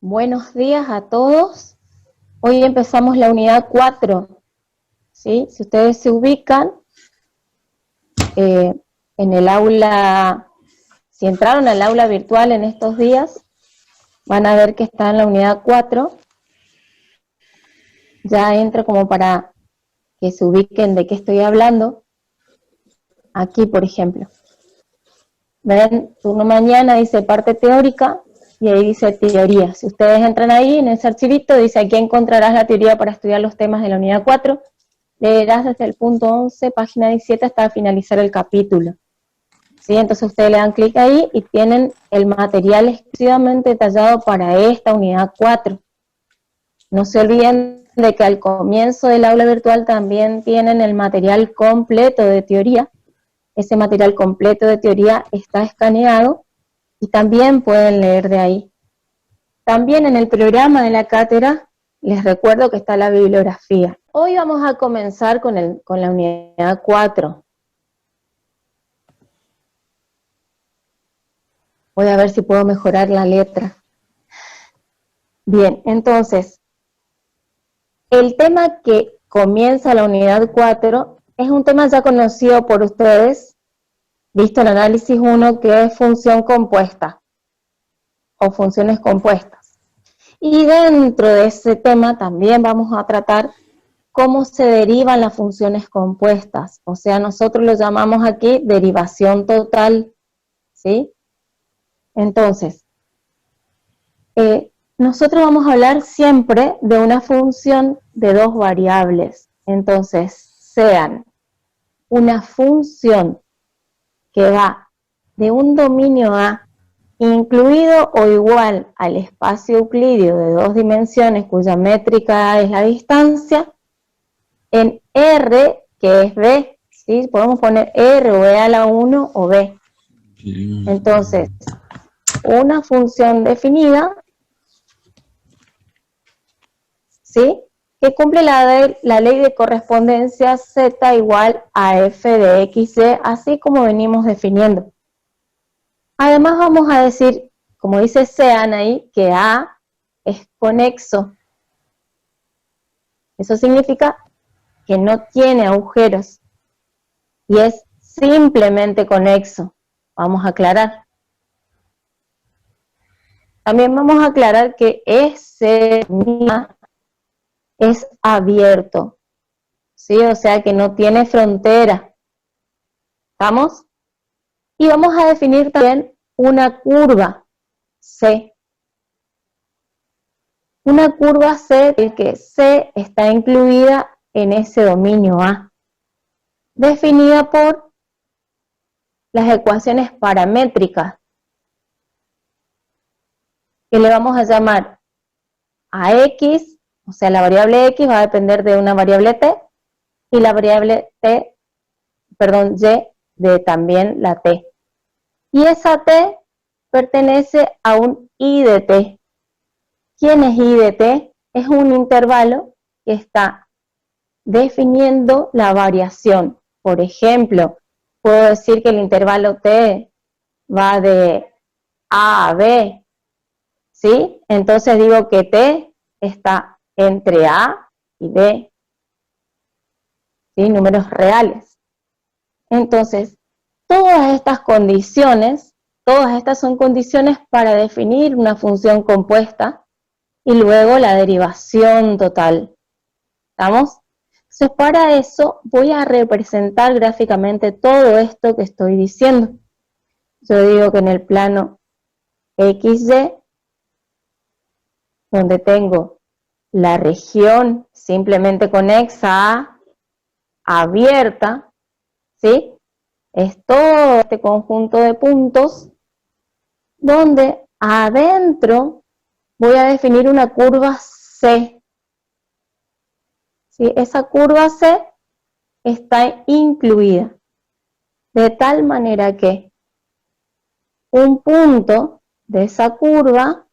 Buenos días a todos. Hoy empezamos la unidad 4. ¿Sí? Si ustedes se ubican en el aula, si entraron al aula virtual en estos días, van a ver que está en la unidad 4. Ya entro como para que se ubiquen de qué estoy hablando. Aquí, por ejemplo. Ven, turno mañana dice parte teórica y ahí dice teoría. Si ustedes entran ahí en ese archivito, dice aquí encontrarás la teoría para estudiar los temas de la unidad 4. Leerás desde el punto 11, página 17 hasta finalizar el capítulo. ¿Sí? Entonces ustedes le dan clic ahí y tienen el material exclusivamente detallado para esta unidad 4. No se olviden de que al comienzo del aula virtual también tienen el material completo de teoría. Ese material completo de teoría está escaneado y también pueden leer de ahí. También en el programa de la cátedra les recuerdo que está la bibliografía. Hoy vamos a comenzar con la unidad 4. Voy a ver si puedo mejorar la letra. Bien, entonces, el tema que comienza la unidad 4 es un tema ya conocido por ustedes, visto en análisis 1, que es función compuesta o funciones compuestas. Y dentro de ese tema también vamos a tratar cómo se derivan las funciones compuestas. O sea, nosotros lo llamamos aquí derivación total, ¿sí? Entonces, nosotros vamos a hablar siempre de una función de dos variables. Entonces, sean una función que va de un dominio A incluido o igual al espacio euclídeo de dos dimensiones cuya métrica es la distancia, en R, que es B, ¿sí? Podemos poner R o E a la 1 o B. Entonces, una función definida, ¿sí? Que cumple la ley de correspondencia Z igual a F de XY, así como venimos definiendo. Además vamos a decir, como dice Sean ahí, que A es conexo. Eso significa que no tiene agujeros y es simplemente conexo. Vamos a aclarar. También vamos a aclarar que S es abierto, ¿sí? O sea que no tiene frontera. ¿Estamos? Y vamos a definir también una curva C. Una curva C en que C está incluida en ese dominio A, definida por las ecuaciones paramétricas, que le vamos a llamar a X, o sea, la variable X va a depender de una variable T, y la variable T, perdón, Y, de también la T. Y esa T pertenece a un I de T. ¿Quién es I de T? Es un intervalo que está definiendo la variación. Por ejemplo, puedo decir que el intervalo T va de A a B, ¿sí? Entonces digo que T está entre A y B, ¿sí? Números reales. Entonces, todas estas condiciones, todas estas son condiciones para definir una función compuesta y luego la derivación total. ¿Estamos? Entonces, para eso voy a representar gráficamente todo esto que estoy diciendo. Yo digo que en el plano XY, donde tengo la región simplemente conexa a abierta, ¿sí? Es todo este conjunto de puntos donde adentro voy a definir una curva C. ¿Sí? Esa curva C está incluida, de tal manera que un punto de esa curva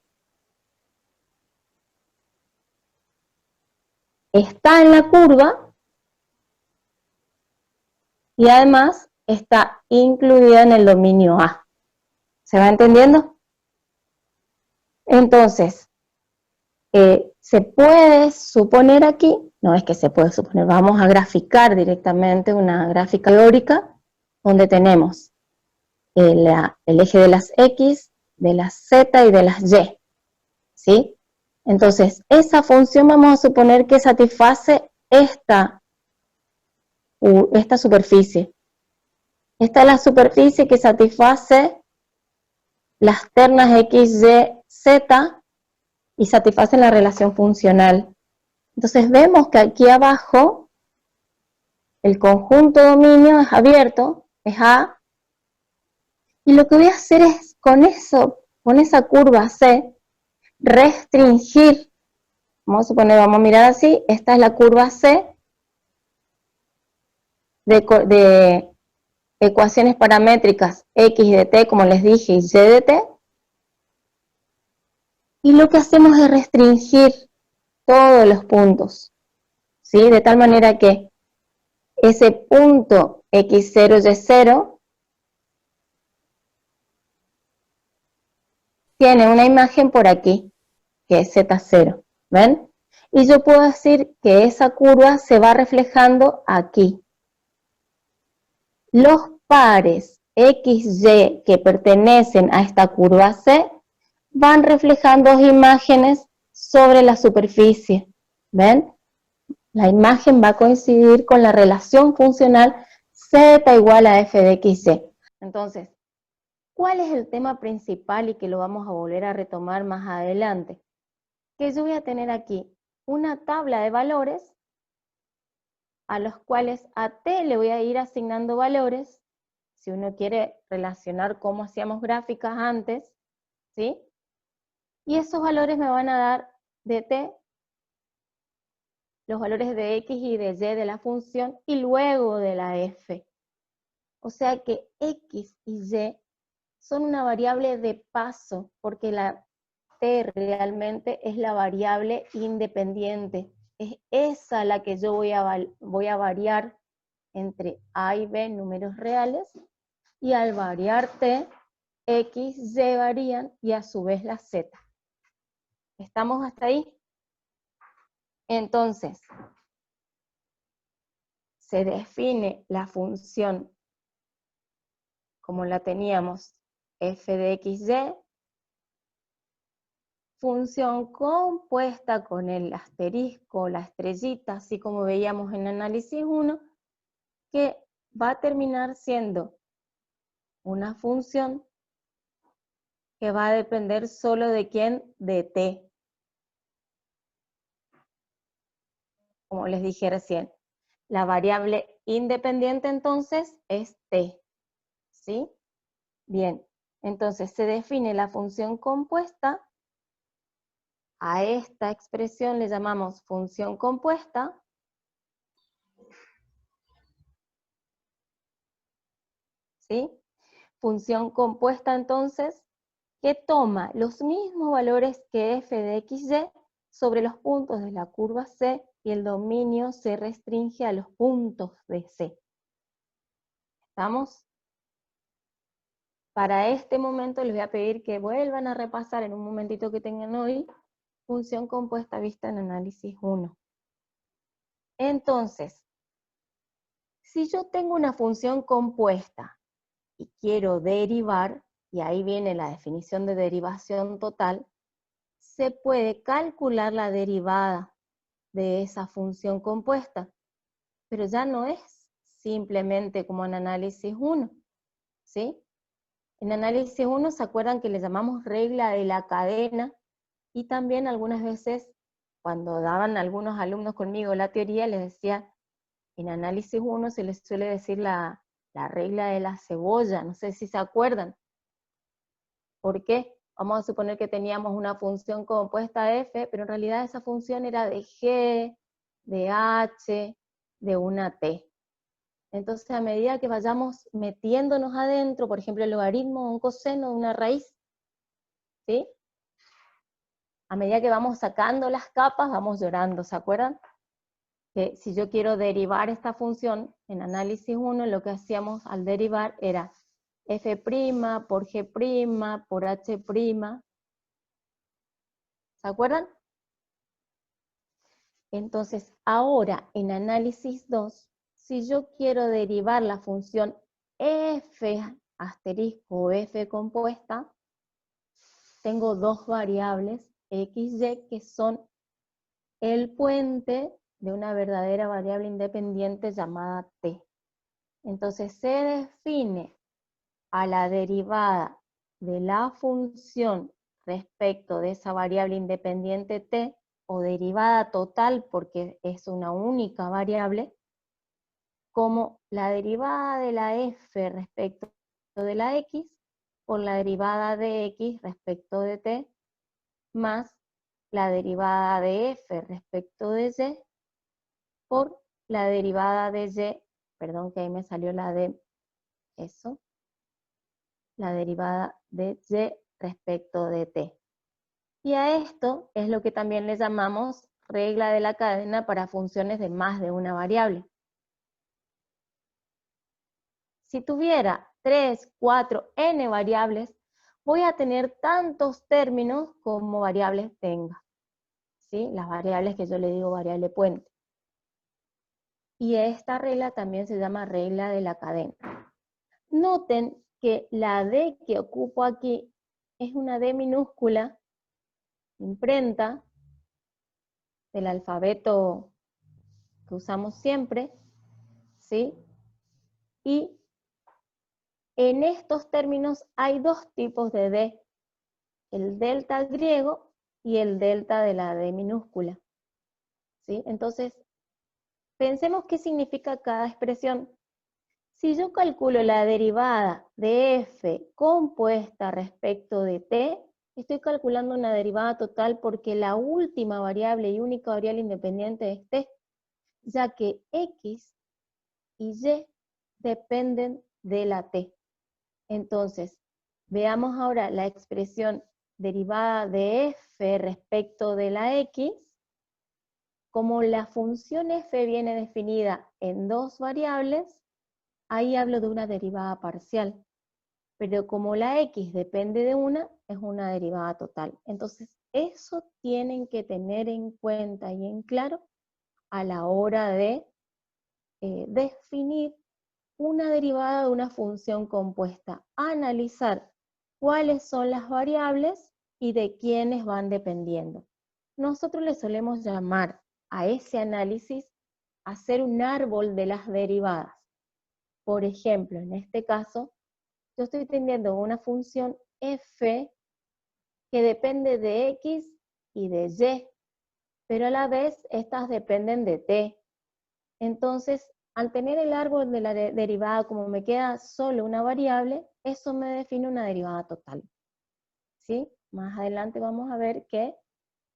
está en la curva y además está incluida en el dominio A. ¿Se va entendiendo? Entonces, Se puede suponer aquí, no es que se puede suponer, vamos a graficar directamente una gráfica teórica donde tenemos el eje de las X, de las Z y de las Y, ¿sí? Entonces, esa función vamos a suponer que satisface esta superficie. Esta es la superficie que satisface las ternas X, Y, Z y satisfacen la relación funcional. Entonces vemos que aquí abajo el conjunto dominio es abierto, es A, y lo que voy a hacer es con eso, con esa curva C, restringir, vamos a suponer, vamos a mirar así, esta es la curva C de ecuaciones paramétricas X de T, como les dije, y Y de T, y lo que hacemos es restringir todos los puntos, ¿sí? De tal manera que ese punto X0, Y0 tiene una imagen por aquí, que es Z0, ¿ven? Y yo puedo decir que esa curva se va reflejando aquí. Los pares XY que pertenecen a esta curva C van reflejando dos imágenes sobre la superficie, ¿ven? La imagen va a coincidir con la relación funcional Z igual a f de XY. Entonces, ¿cuál es el tema principal y que lo vamos a volver a retomar más adelante? Que yo voy a tener aquí una tabla de valores a los cuales a T le voy a ir asignando valores, si uno quiere relacionar cómo hacíamos gráficas antes, ¿sí? Y esos valores me van a dar de T los valores de X y de Y de la función y luego de la F. O sea que X y Y son una variable de paso, porque la T realmente es la variable independiente. Es esa la que yo voy a variar entre A y B, números reales, y al variar T, X, Y varían, y a su vez la Z. ¿Estamos hasta ahí? Entonces, se define la función como la teníamos, f de xy, función compuesta con el asterisco, la estrellita, así como veíamos en análisis 1, que va a terminar siendo una función que va a depender solo de quién, de t. Como les dije recién, la variable independiente entonces es t, ¿sí? Bien, entonces se define la función compuesta. A esta expresión le llamamos función compuesta. ¿Sí? Función compuesta entonces que toma los mismos valores que f de xy sobre los puntos de la curva C y el dominio se restringe a los puntos de C. ¿Estamos? Para este momento les voy a pedir que vuelvan a repasar en un momentito que tengan hoy función compuesta vista en análisis 1. Entonces, si yo tengo una función compuesta y quiero derivar, y ahí viene la definición de derivación total, se puede calcular la derivada de esa función compuesta, pero ya no es simplemente como en análisis 1, ¿sí? En análisis 1 se acuerdan que le llamamos regla de la cadena, y también algunas veces cuando daban algunos alumnos conmigo la teoría les decía, en análisis 1 se les suele decir la regla de la cebolla, no sé si se acuerdan. ¿Por qué? Vamos a suponer que teníamos una función compuesta f, pero en realidad esa función era de g, de h, de una t. Entonces, a medida que vayamos metiéndonos adentro, por ejemplo, el logaritmo o un coseno de una raíz, ¿sí? A medida que vamos sacando las capas, vamos llorando, ¿se acuerdan? Que si yo quiero derivar esta función, en análisis 1, lo que hacíamos al derivar era f' por g' por h', ¿se acuerdan? Entonces, ahora en análisis 2, si yo quiero derivar la función f asterisco o f compuesta, tengo dos variables, x, y, que son el puente de una verdadera variable independiente llamada t. Entonces se define a la derivada de la función respecto de esa variable independiente t, o derivada total porque es una única variable, como la derivada de la f respecto de la x por la derivada de x respecto de t, más la derivada de f respecto de y por la derivada de y, perdón que ahí me salió la de eso, la derivada de y respecto de t. Y a esto es lo que también le llamamos regla de la cadena para funciones de más de una variable. Si tuviera 3, 4, n variables, voy a tener tantos términos como variables tenga, ¿sí? Las variables que yo le digo variable puente. Y esta regla también se llama regla de la cadena. Noten que la D que ocupo aquí es una D minúscula, imprenta del alfabeto que usamos siempre, ¿sí? Y en estos términos hay dos tipos de D, el delta griego y el delta de la D minúscula, ¿sí? Entonces, pensemos qué significa cada expresión. Si yo calculo la derivada de f compuesta respecto de t, estoy calculando una derivada total porque la última variable y única variable independiente es t, ya que x y y dependen de la t. Entonces, veamos ahora la expresión derivada de f respecto de la x. Como la función f viene definida en dos variables, ahí hablo de una derivada parcial, pero como la x depende de una, es una derivada total. Entonces, eso tienen que tener en cuenta y en claro a la hora de definir una derivada de una función compuesta. Analizar cuáles son las variables y de quiénes van dependiendo. Nosotros le solemos llamar a ese análisis hacer un árbol de las derivadas. Por ejemplo, en este caso, yo estoy teniendo una función f que depende de x y de y, pero a la vez estas dependen de t. Entonces, al tener el árbol de la derivada, como me queda solo una variable, eso me define una derivada total, ¿sí? Más adelante vamos a ver que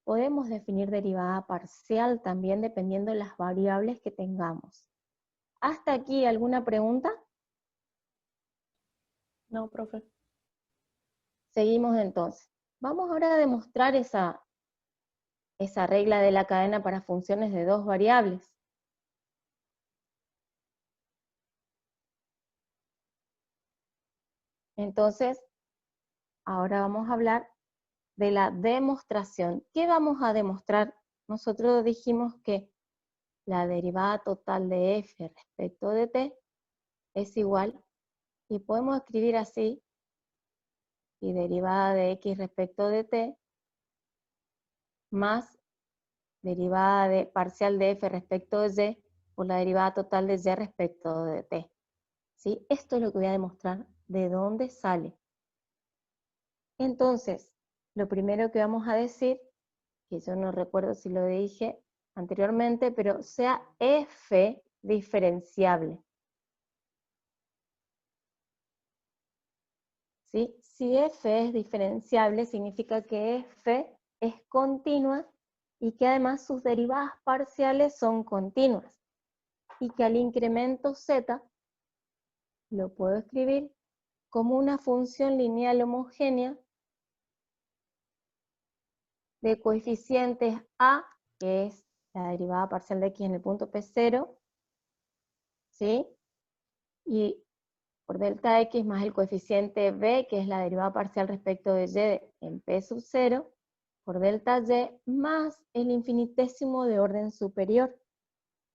podemos definir derivada parcial también dependiendo de las variables que tengamos. ¿Hasta aquí alguna pregunta? No, profe. Seguimos entonces. Vamos ahora a demostrar esa regla de la cadena para funciones de dos variables. Entonces, ahora vamos a hablar de la demostración. ¿Qué vamos a demostrar? Nosotros dijimos que la derivada total de f respecto de t es igual, y podemos escribir así, y derivada de x respecto de t, más derivada de parcial de f respecto de y, por la derivada total de y respecto de t. ¿Sí? Esto es lo que voy a demostrar, de dónde sale. Entonces, lo primero que vamos a decir, que yo no recuerdo si lo dije anteriormente, pero sea f diferenciable. ¿Sí? Si f es diferenciable, significa que f es continua y que además sus derivadas parciales son continuas. Y que al incremento z lo puedo escribir como una función lineal homogénea de coeficientes a, que es la derivada parcial de x en el punto P0, ¿sí? Y por delta x más el coeficiente b, que es la derivada parcial respecto de y en P sub 0, por delta y más el infinitésimo de orden superior.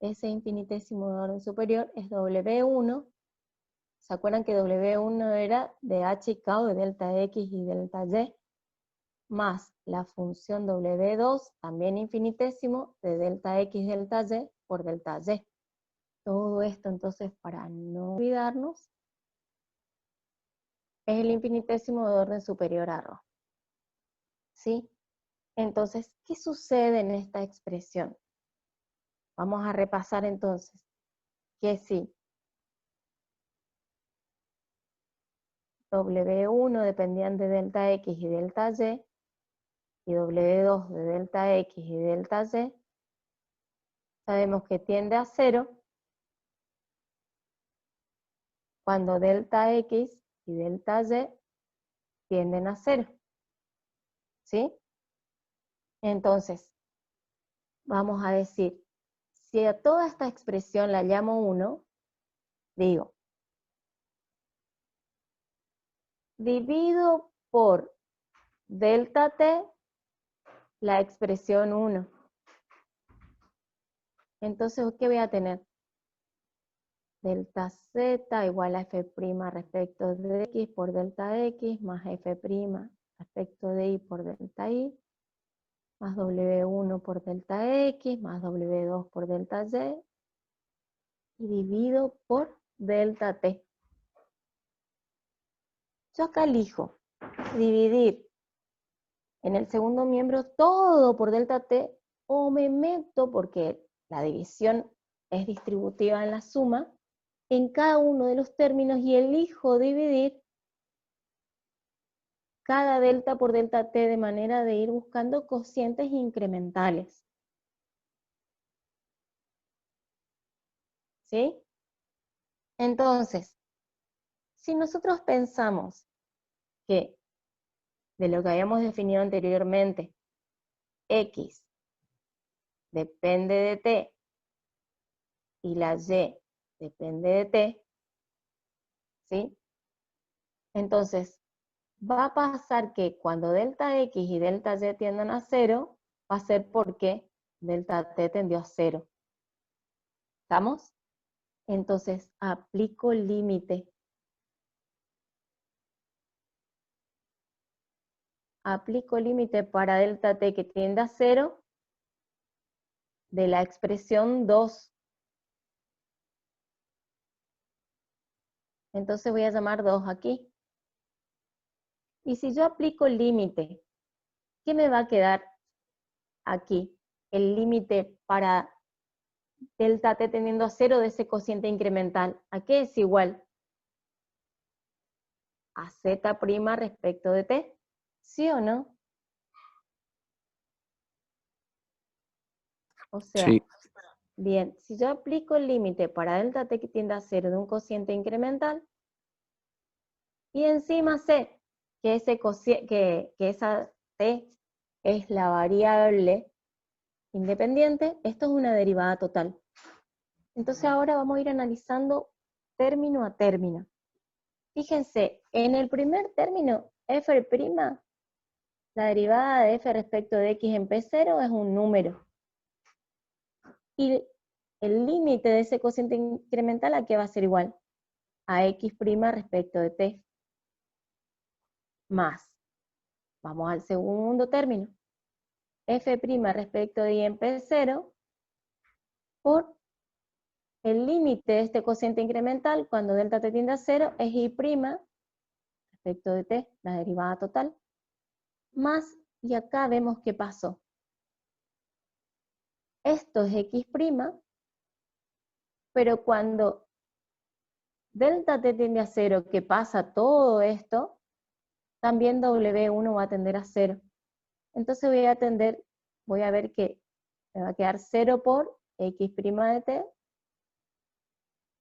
Ese infinitésimo de orden superior es W1. ¿Se acuerdan que W1 era de h y k o de delta x y delta y? Más la función W2, también infinitésimo, de delta x delta y por delta y. Todo esto entonces, para no olvidarnos, es el infinitésimo de orden superior a ρ. ¿Sí? Entonces, ¿qué sucede en esta expresión? Vamos a repasar entonces que si W1 dependían de delta x y delta y W2 de delta x y delta y, sabemos que tiende a 0 cuando delta x y delta y tienden a 0. ¿Sí? Entonces, vamos a decir, si a toda esta expresión la llamo 1, digo, divido por delta t la expresión 1. Entonces, ¿qué voy a tener? Delta z igual a f' respecto de x por delta x más f' respecto de y por delta y, más w1 por delta x, más w2 por delta y divido por delta t. Yo acá elijo dividir en el segundo miembro todo por delta t, o me meto, porque la división es distributiva en la suma, en cada uno de los términos y elijo dividir cada delta por delta t de manera de ir buscando cocientes incrementales. ¿Sí? Entonces, si nosotros pensamos que de lo que habíamos definido anteriormente, x depende de t y la y depende de t, ¿sí? Entonces, va a pasar que cuando delta x y delta y tiendan a 0, va a ser porque delta t tendió a 0. ¿Estamos? Entonces, aplico límite. Aplico límite para delta t que tiende a 0 de la expresión 2. Entonces voy a llamar 2 aquí. Y si yo aplico el límite, ¿qué me va a quedar aquí? El límite para delta t tendiendo a 0 de ese cociente incremental. ¿A qué es igual? A z' respecto de t. ¿Sí o no? O sea, Sí. bien, si yo aplico el límite para delta t que tiende a 0 de un cociente incremental, y encima sé que, esa t es la variable independiente, esto es una derivada total. Entonces ahora vamos a ir analizando término a término. Fíjense, en el primer término, f', la derivada de f respecto de x en P0 es un número. Y el límite de ese cociente incremental, ¿a qué va a ser igual? A x' respecto de t. Más, vamos al segundo término, f' respecto de y en P0 por el límite de este cociente incremental cuando delta t tiende a 0 es y' respecto de t, la derivada total, más, y acá vemos qué pasó. Esto es x', pero cuando delta t tiende a 0, que pasa todo esto, también W1 va a tender a 0. Entonces voy a ver que me va a quedar 0 por x' de t,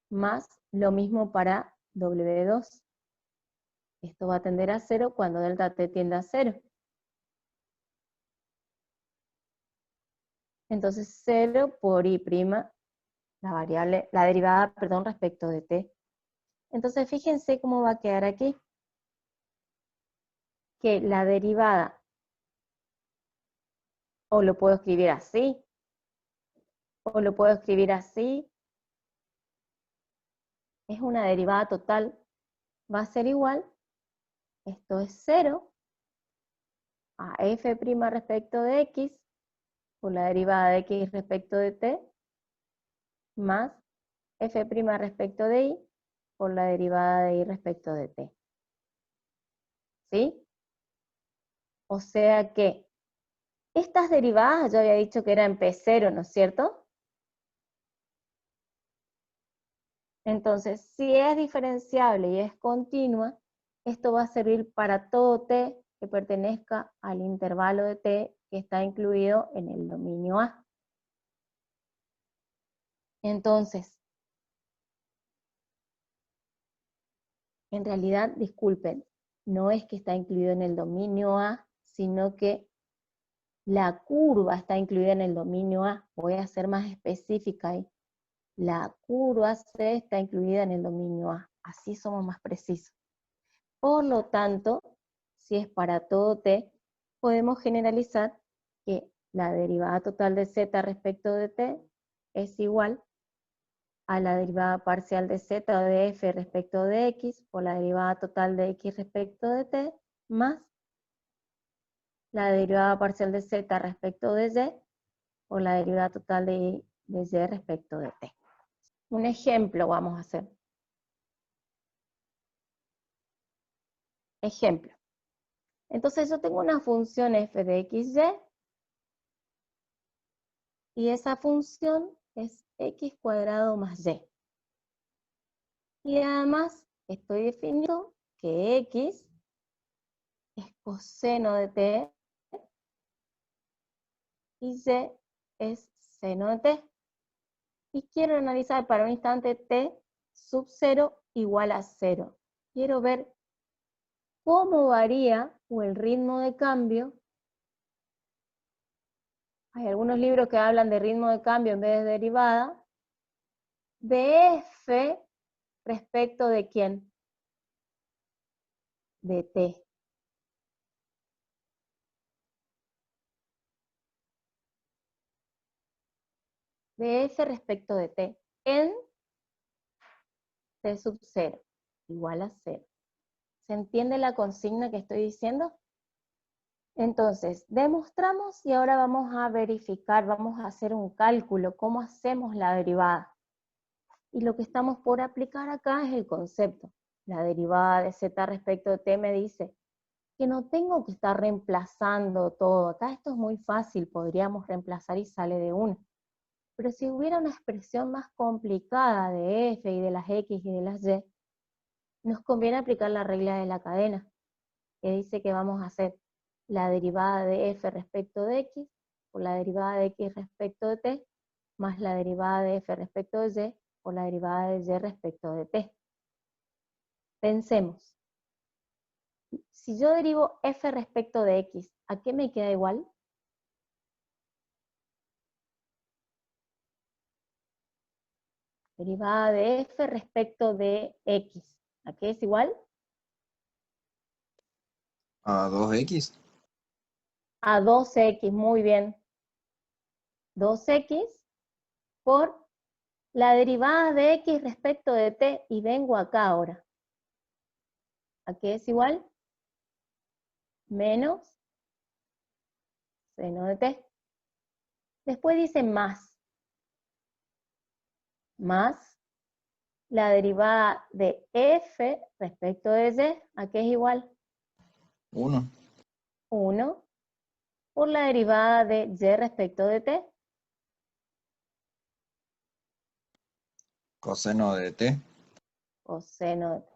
más lo mismo para W2. Esto va a tender a 0 cuando delta t tiende a 0. Entonces 0 por y', la derivada, perdón, respecto de t. Entonces fíjense cómo va a quedar aquí. Que la derivada O lo puedo escribir así. O lo puedo escribir así. Es una derivada total. Va a ser igual. Esto es 0 a f' respecto de x por la derivada de x respecto de t más f' respecto de y por la derivada de y respecto de t. ¿Sí? O sea que estas derivadas yo había dicho que eran P0, ¿no es cierto? Entonces, si es diferenciable y es continua, esto va a servir para todo t que pertenezca al intervalo de t que está incluido en el dominio A. Entonces, en realidad, disculpen, no es que está incluido en el dominio A, sino que la curva está incluida en el dominio A. Voy a ser más específica ahí. La curva C está incluida en el dominio A. Así somos más precisos. Por lo tanto, si es para todo t, podemos generalizar que la derivada total de z respecto de t es igual a la derivada parcial de z o de f respecto de x por la derivada total de x respecto de t más la derivada parcial de z respecto de y por la derivada total de y respecto de t. Un ejemplo vamos a hacer. Ejemplo. Entonces yo tengo una función f de xy y esa función es x cuadrado más y. Y además estoy definiendo que x es coseno de t y y es seno de t. Y quiero analizar para un instante t sub 0 igual a 0. Quiero ver cómo varía o el ritmo de cambio. Hay algunos libros que hablan de ritmo de cambio en vez de derivada. De f respecto de quién? De t. De f respecto de t en t sub 0 igual a 0. ¿Se entiende la consigna que estoy diciendo? Entonces, demostramos y ahora vamos a verificar, vamos a hacer un cálculo, cómo hacemos la derivada. Y lo que estamos por aplicar acá es el concepto. La derivada de z respecto de t me dice que no tengo que estar reemplazando todo. Acá esto es muy fácil, podríamos reemplazar y sale de una. Pero si hubiera una expresión más complicada de f y de las x y de las y, nos conviene aplicar la regla de la cadena, que dice que vamos a hacer la derivada de f respecto de x por la derivada de x respecto de t, más la derivada de f respecto de y por la derivada de y respecto de t. Pensemos, si yo derivo f respecto de x, ¿a qué me queda igual? Derivada de f respecto de x, ¿a qué es igual? A 2x. A 2x, muy bien. 2x por la derivada de x respecto de t, y vengo acá ahora. ¿A qué es igual? Menos seno de t. Después dice más la derivada de f respecto de y, ¿a qué es igual? 1. 1 por la derivada de y respecto de t. Coseno de t. Coseno de t.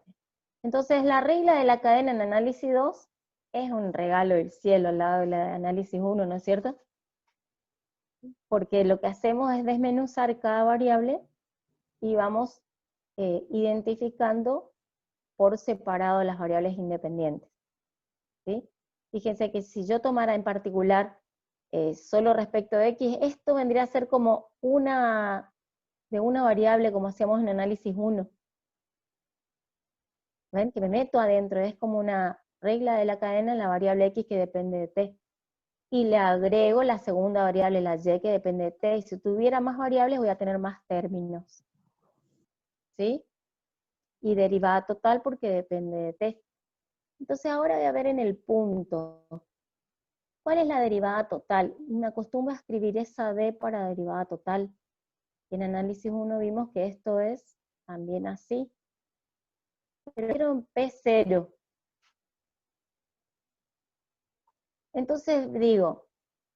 Entonces la regla de la cadena en análisis 2 es un regalo del cielo al lado de la de análisis 1, ¿no es cierto? Porque lo que hacemos es desmenuzar cada variable y vamos identificando por separado las variables independientes. ¿Sí? Fíjense que si yo tomara en particular solo respecto de x, esto vendría a ser como de una variable como hacíamos en análisis 1. ¿Ven? Que me meto adentro, es como una regla de la cadena en la variable x que depende de t. y le agrego la segunda variable, la y, que depende de t, y si tuviera más variables voy a tener más términos, ¿sí? Y derivada total porque depende de t. Entonces ahora voy a ver en el punto, ¿cuál es la derivada total? Y me acostumbro a escribir esa d para derivada total. En análisis 1 vimos que esto es también así. Pero quiero en P0. Entonces digo,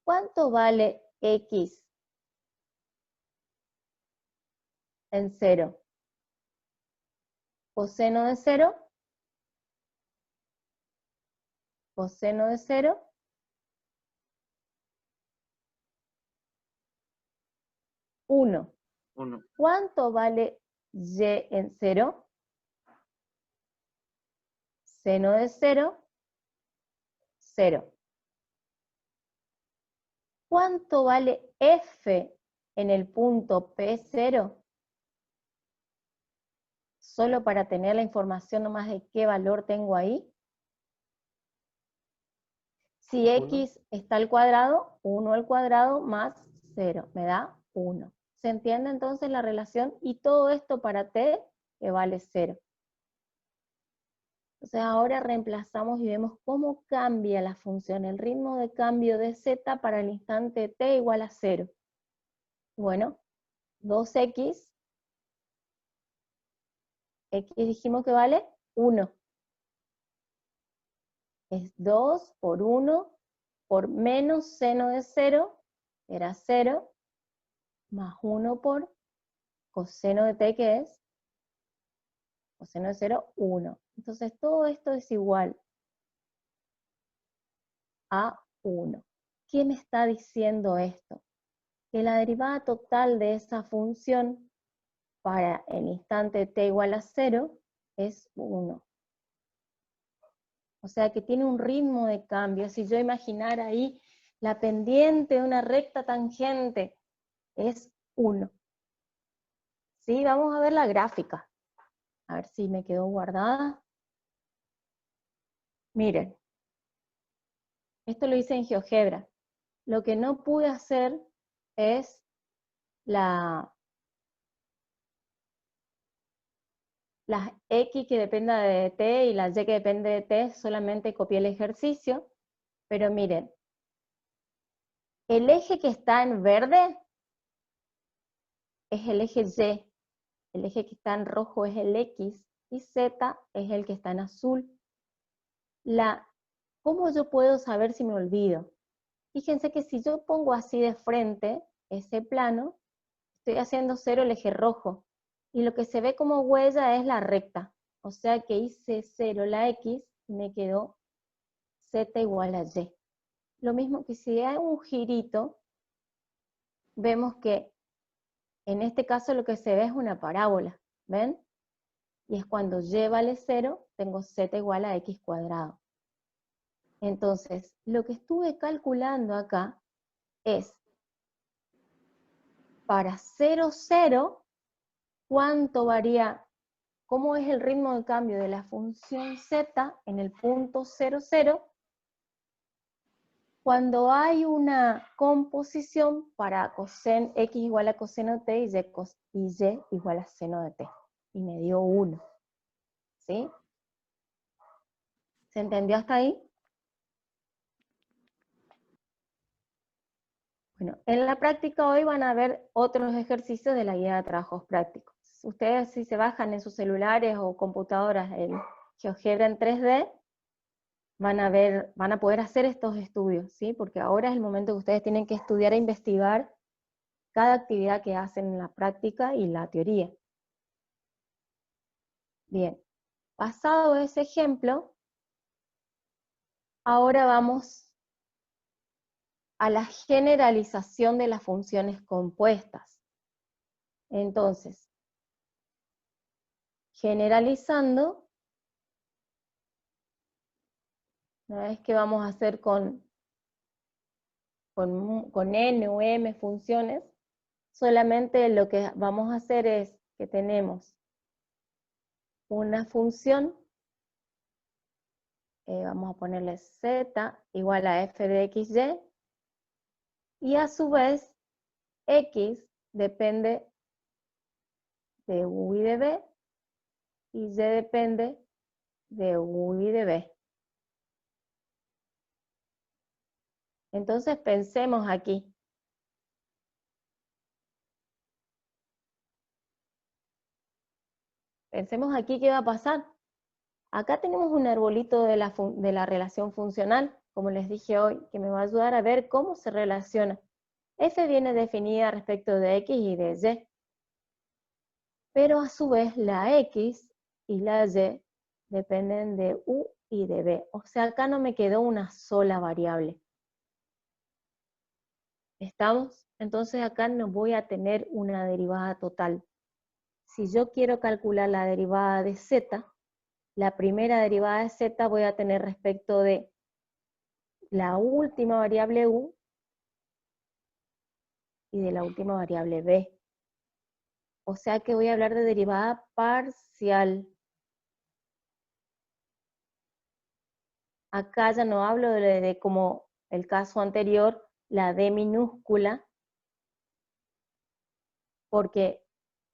¿cuánto vale X en 0? Coseno de 0, coseno de 0, 1. 1. ¿Cuánto vale Y en 0? Seno de 0, 0. ¿Cuánto vale F en el punto P0? Solo para tener la información nomás de qué valor tengo ahí. Si X está al cuadrado, 1 al cuadrado más 0, me da 1. ¿Se entiende entonces la relación? Y todo esto para t, que vale 0. Entonces ahora reemplazamos y vemos cómo cambia la función, el ritmo de cambio de z para el instante t igual a 0. Bueno, 2x, x dijimos que vale 1. Es 2 por 1 por menos seno de 0, era 0, más 1 por coseno de t, que es coseno de 0, 1. Entonces todo esto es igual a 1. ¿Qué me está diciendo esto? Que la derivada total de esa función para el instante t igual a 0 es 1. O sea que tiene un ritmo de cambio. Si yo imaginara ahí la pendiente de una recta tangente, es 1. ¿Sí? Vamos a ver la gráfica. A ver si me quedó guardada. Miren, esto lo hice en GeoGebra. Lo que no pude hacer es las X que dependa de t y la Y que depende de t, solamente copié el ejercicio. Pero miren, el eje que está en verde es el eje Y, el eje que está en rojo es el X, y Z es el que está en azul. ¿Cómo yo puedo saber si me olvido? Fíjense que si yo pongo así de frente ese plano, estoy haciendo 0 el eje rojo, y lo que se ve como huella es la recta. O sea que hice 0 la X y me quedó Z igual a Y. Lo mismo que si hay un girito, vemos que en este caso lo que se ve es una parábola, ¿ven? Y es cuando y vale 0, tengo z igual a x cuadrado. Entonces, lo que estuve calculando acá es, para 0, 0, ¿cuánto varía? ¿Cómo es el ritmo de cambio de la función z en el punto 0, 0? Cuando hay una composición para x igual a coseno de t y y igual a seno de t. Y me dio 1. ¿Sí? ¿Se entendió hasta ahí? Bueno, en la práctica hoy van a ver otros ejercicios de la guía de trabajos prácticos. Ustedes si se bajan en sus celulares o computadoras el GeoGebra en 3D, van a poder hacer estos estudios, ¿sí? Porque ahora es el momento que ustedes tienen que estudiar e investigar cada actividad que hacen en la práctica y la teoría. Bien, pasado ese ejemplo, ahora vamos a la generalización de las funciones compuestas. Entonces, generalizando, una vez que vamos a hacer con n o m funciones, solamente lo que vamos a hacer es que tenemos una función, vamos a ponerle z igual a f de xy, Y a su vez, X depende de U y de B, y Y depende de U y de B. Entonces pensemos aquí. Pensemos aquí qué va a pasar. Acá tenemos un arbolito de la relación funcional, como les dije hoy, que me va a ayudar a ver cómo se relaciona. F viene definida respecto de X y de Y. Pero a su vez la X y la Y dependen de U y de B. O sea, acá no me quedó una sola variable. ¿Estamos? Entonces acá no voy a tener una derivada total. Si yo quiero calcular la derivada de Z, la primera derivada de Z voy a tener respecto de la última variable U y de la última variable B. O sea que voy a hablar de derivada parcial. Acá ya no hablo de como el caso anterior, la D minúscula, porque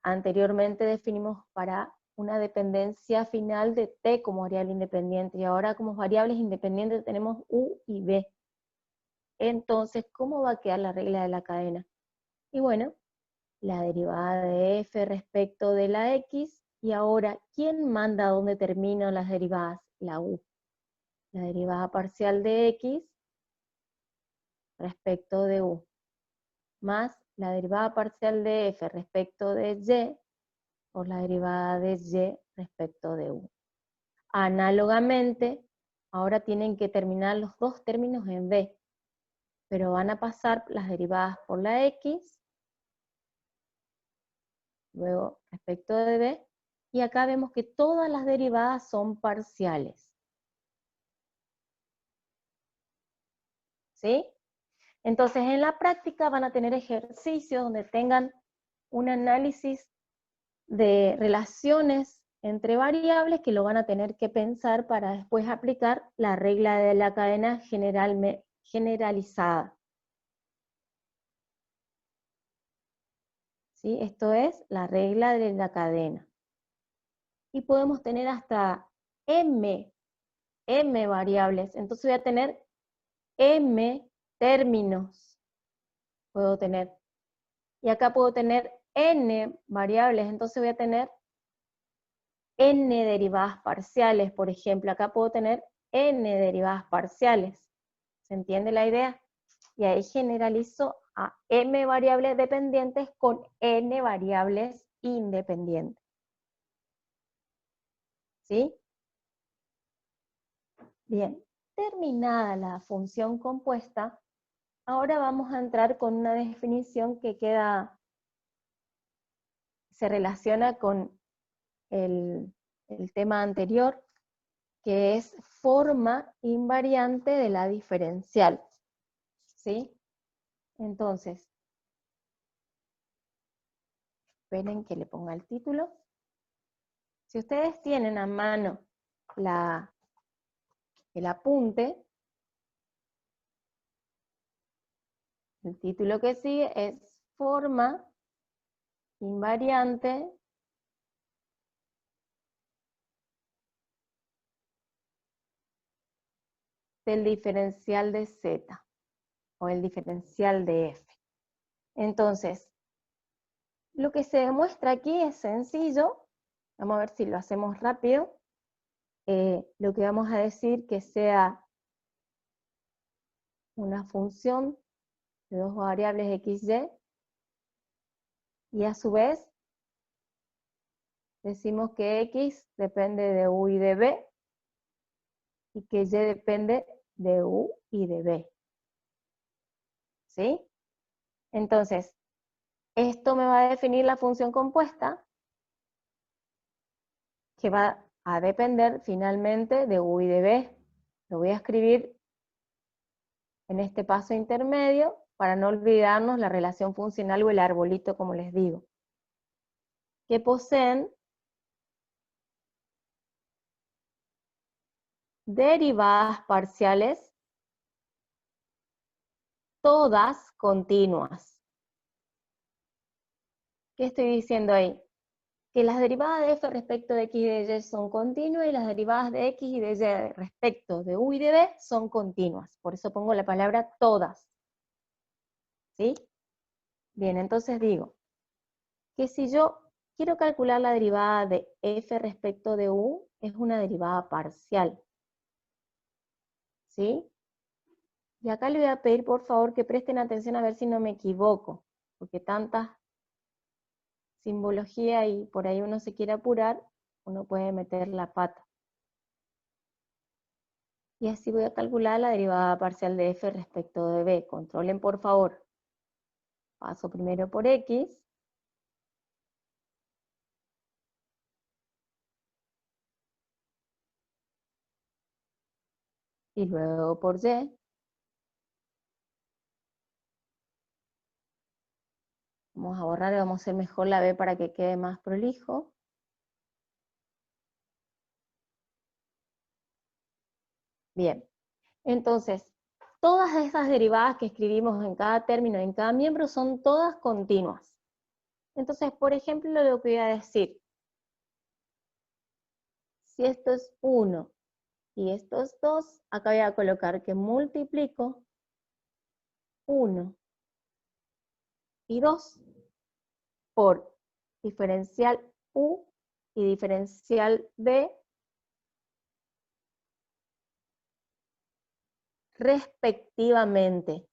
anteriormente definimos para una dependencia final de T como variable independiente, y ahora como variables independientes tenemos U y B. Entonces, ¿cómo va a quedar la regla de la cadena? Y bueno, la derivada de F respecto de la X, y ahora, ¿quién manda dónde terminan las derivadas? La U. La derivada parcial de X respecto de U, más la derivada parcial de F respecto de Y, por la derivada de Y respecto de U. Análogamente, ahora tienen que terminar los dos términos en B, pero van a pasar las derivadas por la X, luego respecto de B, y acá vemos que todas las derivadas son parciales. ¿Sí? Entonces, en la práctica van a tener ejercicios donde tengan un análisis de relaciones entre variables que lo van a tener que pensar para después aplicar la regla de la cadena generalizada. ¿Sí? Esto es la regla de la cadena. Y podemos tener hasta m variables. Entonces voy a tener m términos. Puedo tener. Y acá puedo tener n variables. Entonces voy a tener n derivadas parciales, por ejemplo. Acá puedo tener n derivadas parciales. ¿Se entiende la idea? Y ahí generalizo a m variables dependientes con n variables independientes. ¿Sí? Bien, terminada la función compuesta, ahora vamos a entrar con una definición que se relaciona con el tema anterior, que es forma invariante de la diferencial. ¿Sí? Entonces, esperen que le ponga el título. Si ustedes tienen a mano el apunte, el título que sigue es forma invariante del diferencial de Z, o el diferencial de F. Entonces, lo que se demuestra aquí es sencillo. Vamos a ver si lo hacemos rápido. Lo que vamos a decir que sea una función de dos variables x, y a su vez decimos que x depende de u y de b, y que y depende de u y de b. ¿Sí? Entonces, esto me va a definir la función compuesta, que va a depender finalmente de u y de b. Lo voy a escribir en este paso intermedio para no olvidarnos la relación funcional o el arbolito, como les digo, que poseen derivadas parciales todas continuas. ¿Qué estoy diciendo ahí? Que las derivadas de f respecto de x y de y son continuas y las derivadas de x y de y respecto de u y de b son continuas. Por eso pongo la palabra todas. ¿Sí? Bien, entonces digo que si yo quiero calcular la derivada de f respecto de u, es una derivada parcial. ¿Sí? Y acá le voy a pedir por favor que presten atención a ver si no me equivoco, porque tanta simbología y por ahí uno se quiere apurar, uno puede meter la pata. Y así voy a calcular la derivada parcial de f respecto de b. Controlen por favor. Paso primero por x. Y luego por y. Vamos a borrar y vamos a hacer mejor la b para que quede más prolijo. Bien. Entonces, todas esas derivadas que escribimos en cada término, en cada miembro, son todas continuas. Entonces, por ejemplo, lo que voy a decir, si esto es 1 y esto es 2, acá voy a colocar que multiplico 1 y 2 por diferencial u y diferencial b respectivamente.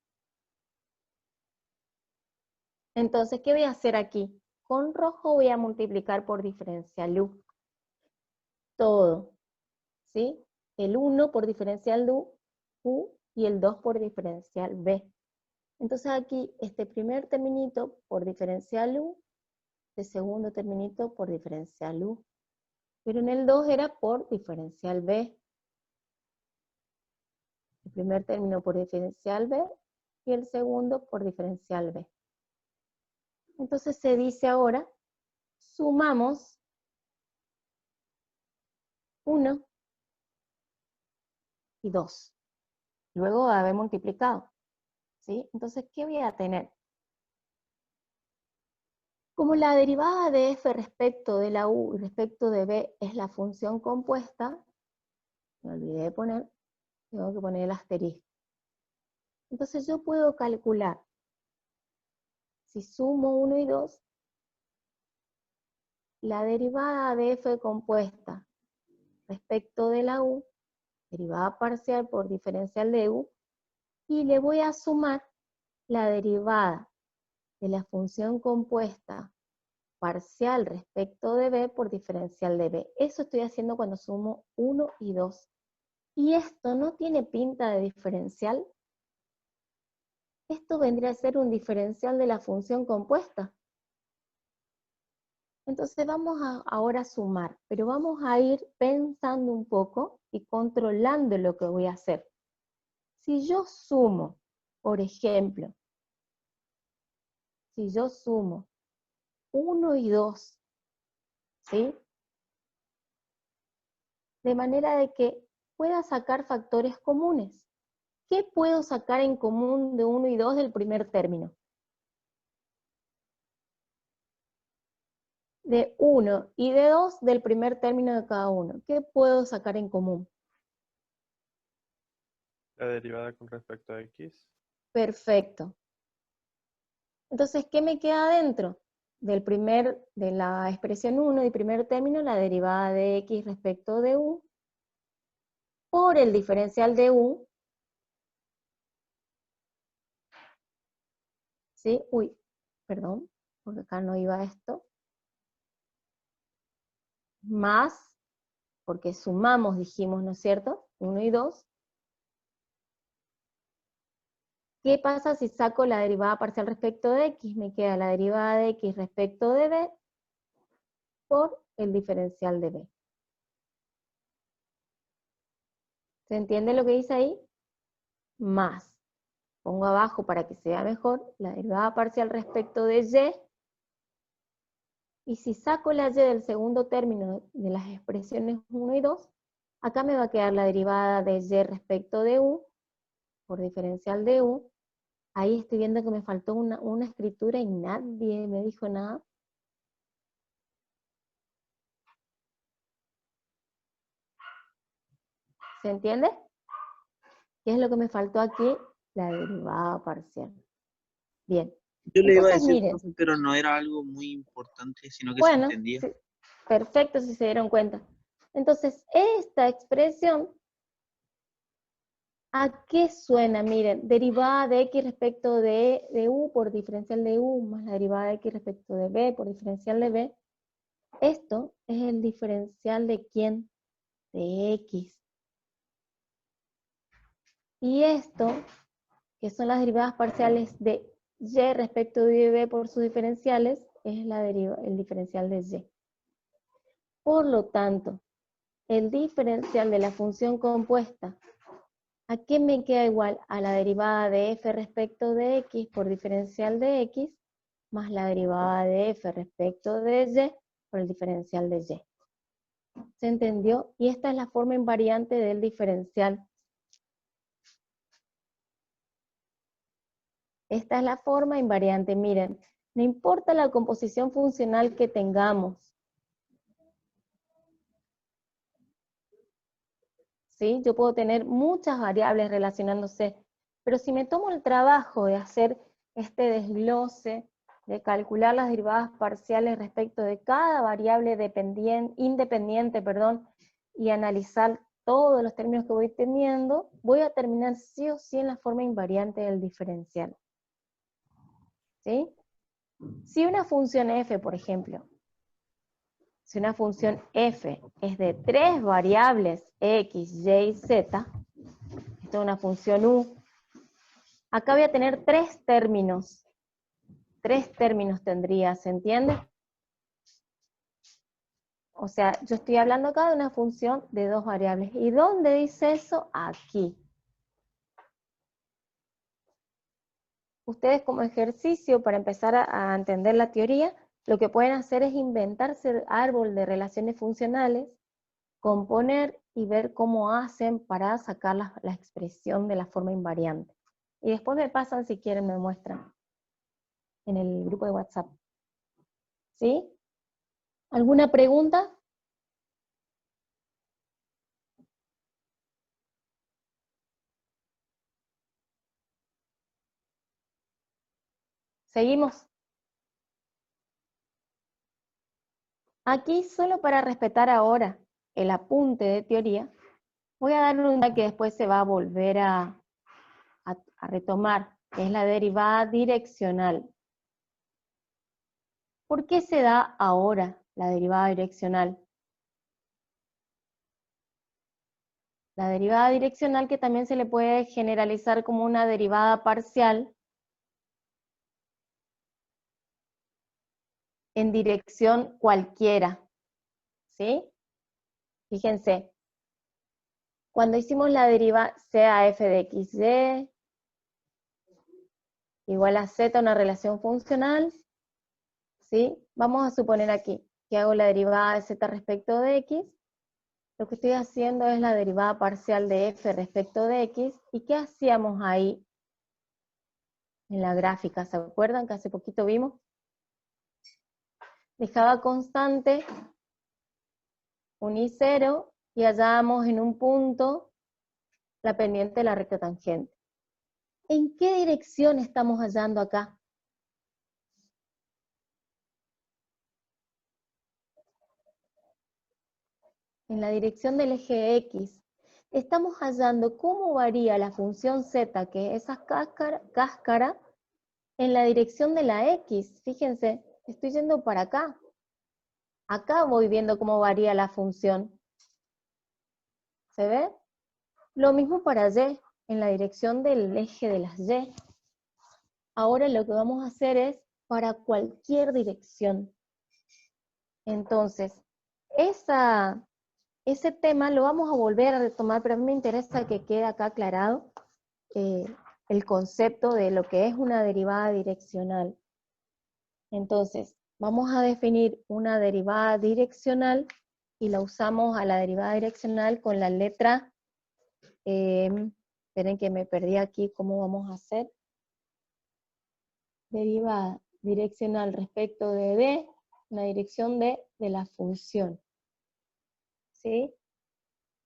Entonces, ¿qué voy a hacer aquí? Con rojo voy a multiplicar por diferencial u. Todo. ¿Sí? El 1 por diferencial u y el 2 por diferencial b. Entonces aquí, este primer terminito por diferencial u, este segundo terminito por diferencial u. Pero en el 2 era por diferencial b. El primer término por diferencial b y el segundo por diferencial b. Entonces se dice ahora, sumamos 1 y 2. Luego de haber multiplicado. ¿Sí? Entonces, ¿qué voy a tener? Como la derivada de f respecto de la u y respecto de b es la función compuesta, me olvidé de poner, tengo que poner el asterisco. Entonces yo puedo calcular, si sumo 1 y 2, la derivada de f compuesta respecto de la u, derivada parcial por diferencial de u, y le voy a sumar la derivada de la función compuesta parcial respecto de b por diferencial de b. Eso estoy haciendo cuando sumo 1 y 2. Y esto no tiene pinta de diferencial. Esto vendría a ser un diferencial de la función compuesta. Entonces vamos ahora a sumar, pero vamos a ir pensando un poco y controlando lo que voy a hacer. Si yo sumo, por ejemplo, si yo sumo 1 y 2, ¿sí? De manera de que pueda sacar factores comunes. ¿Qué puedo sacar en común de 1 y 2 del primer término? De 1 y de 2 del primer término de cada uno. ¿Qué puedo sacar en común? La derivada con respecto a x. Perfecto. Entonces, ¿qué me queda dentro? De la expresión 1 y primer término, la derivada de x respecto de u, por el diferencial de u, ¿sí? Uy, perdón, porque acá no iba esto, más, porque sumamos, dijimos, ¿no es cierto? 1 y 2. ¿Qué pasa si saco la derivada parcial respecto de x? Me queda la derivada de x respecto de b por el diferencial de b. ¿Se entiende lo que dice ahí? Más. Pongo abajo para que se vea mejor la derivada parcial respecto de y si saco la y del segundo término de las expresiones 1 y 2, acá me va a quedar la derivada de y respecto de u por diferencial de u Ahí estoy viendo que me faltó una escritura y nadie me dijo nada. ¿Se entiende? ¿Qué es lo que me faltó aquí? La derivada parcial. Bien. Yo le iba a Entonces, decir, miren. profe, pero no era algo muy importante, sino que se Bueno, entendía. sí, perfecto si se dieron cuenta. Entonces, esta expresión, ¿a qué suena? Miren, derivada de x respecto de u por diferencial de u, más la derivada de x respecto de b por diferencial de b. Esto es el diferencial de ¿quién? De x. Y esto, que son las derivadas parciales de y respecto de b por sus diferenciales, es el diferencial de y. Por lo tanto, el diferencial de la función compuesta, ¿a qué me queda igual? A la derivada de f respecto de x por diferencial de x, más la derivada de f respecto de y por el diferencial de y. ¿Se entendió? Y esta es la forma invariante del diferencial. Esta es la forma invariante. Miren, no importa la composición funcional que tengamos, ¿sí? Yo puedo tener muchas variables relacionándose, pero si me tomo el trabajo de hacer este desglose, de calcular las derivadas parciales respecto de cada variable independiente, y analizar todos los términos que voy teniendo, voy a terminar sí o sí en la forma invariante del diferencial. ¿Sí? Si una función f, por ejemplo, si una función f es de 3 variables x, y, z, esto es una función u, acá voy a tener 3 términos. 3 términos tendría, ¿se entiende? O sea, yo estoy hablando acá de una función de 2 variables. ¿Y dónde dice eso? Aquí. Ustedes como ejercicio, para empezar a entender la teoría, lo que pueden hacer es inventarse el árbol de relaciones funcionales, componer y ver cómo hacen para sacar la expresión de la forma invariante. Y después me pasan, si quieren, me muestran en el grupo de WhatsApp. ¿Sí? ¿Alguna pregunta? ¿Seguimos? Aquí, solo para respetar ahora el apunte de teoría, voy a dar una que después se va a volver a retomar, que es la derivada direccional. ¿Por qué se da ahora la derivada direccional? La derivada direccional, que también se le puede generalizar como una derivada parcial en dirección cualquiera, ¿sí? Fíjense, cuando hicimos la deriva sea f de xy igual a z, una relación funcional, ¿sí? Vamos a suponer aquí que hago la derivada de z respecto de x, lo que estoy haciendo es la derivada parcial de f respecto de x, ¿y qué hacíamos ahí en la gráfica? ¿Se acuerdan que hace poquito vimos? Dejaba constante un i0 y hallábamos en un punto la pendiente de la recta tangente. ¿En qué dirección estamos hallando acá? En la dirección del eje X. Estamos hallando cómo varía la función z, que es esa cáscara, en la dirección de la X. Fíjense, estoy yendo para acá. Acá voy viendo cómo varía la función. ¿Se ve? Lo mismo para Y, en la dirección del eje de las Y. Ahora lo que vamos a hacer es para cualquier dirección. Entonces, ese tema lo vamos a volver a retomar, pero a mí me interesa que quede acá aclarado el concepto de lo que es una derivada direccional. Entonces, vamos a definir una derivada direccional y la usamos a la derivada direccional con la letra, esperen que me perdí aquí, ¿cómo vamos a hacer? derivada direccional respecto de D, una dirección D de la función. ¿Sí?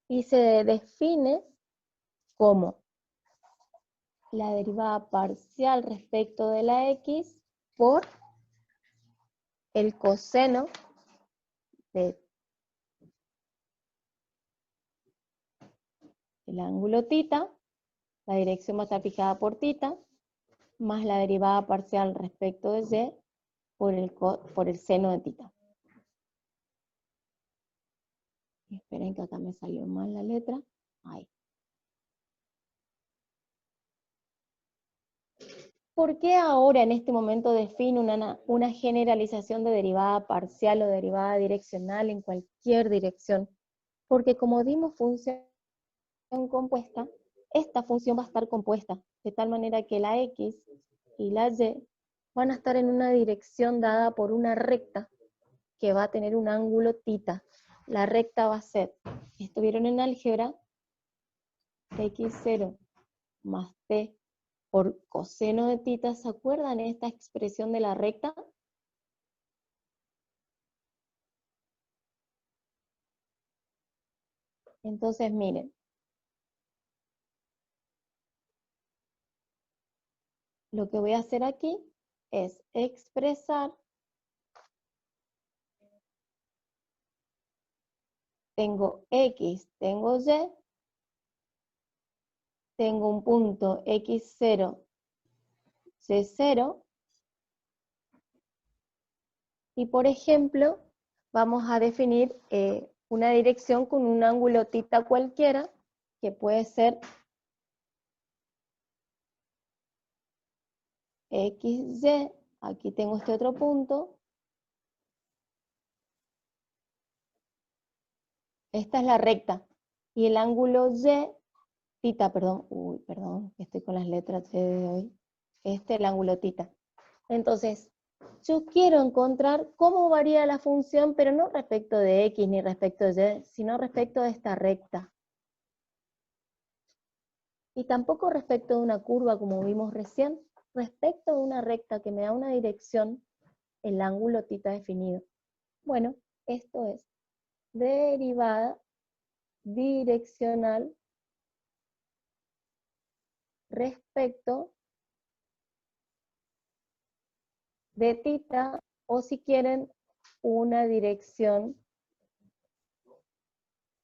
Y se define como la derivada parcial respecto de la X por el coseno del ángulo θ, la dirección va a estar fijada por θ, más la derivada parcial respecto de Y por el seno de θ. Esperen que acá me salió mal la letra. Ahí. ¿Por qué ahora en este momento defino una generalización de derivada parcial o derivada direccional en cualquier dirección? Porque como dimos función compuesta, esta función va a estar compuesta, de tal manera que la X y la Y van a estar en una dirección dada por una recta que va a tener un ángulo θ. La recta va a ser, estuvieron en álgebra, x0 más t por coseno de θ. ¿Se acuerdan esta expresión de la recta? Entonces miren, lo que voy a hacer aquí es expresar, tengo X, tengo Y, tengo un punto X0, Y0, y por ejemplo, vamos a definir una dirección con un ángulo θ cualquiera, que puede ser XY, aquí tengo este otro punto, esta es la recta, y el ángulo Y, θ, perdón, perdón, estoy con las letras de hoy, este es el ángulo θ. Entonces, yo quiero encontrar cómo varía la función, pero no respecto de X ni respecto de Y, sino respecto de esta recta. Y tampoco respecto de una curva como vimos recién, respecto de una recta que me da una dirección, el ángulo θ definido. Bueno, esto es derivada direccional respecto de θ, o si quieren, una dirección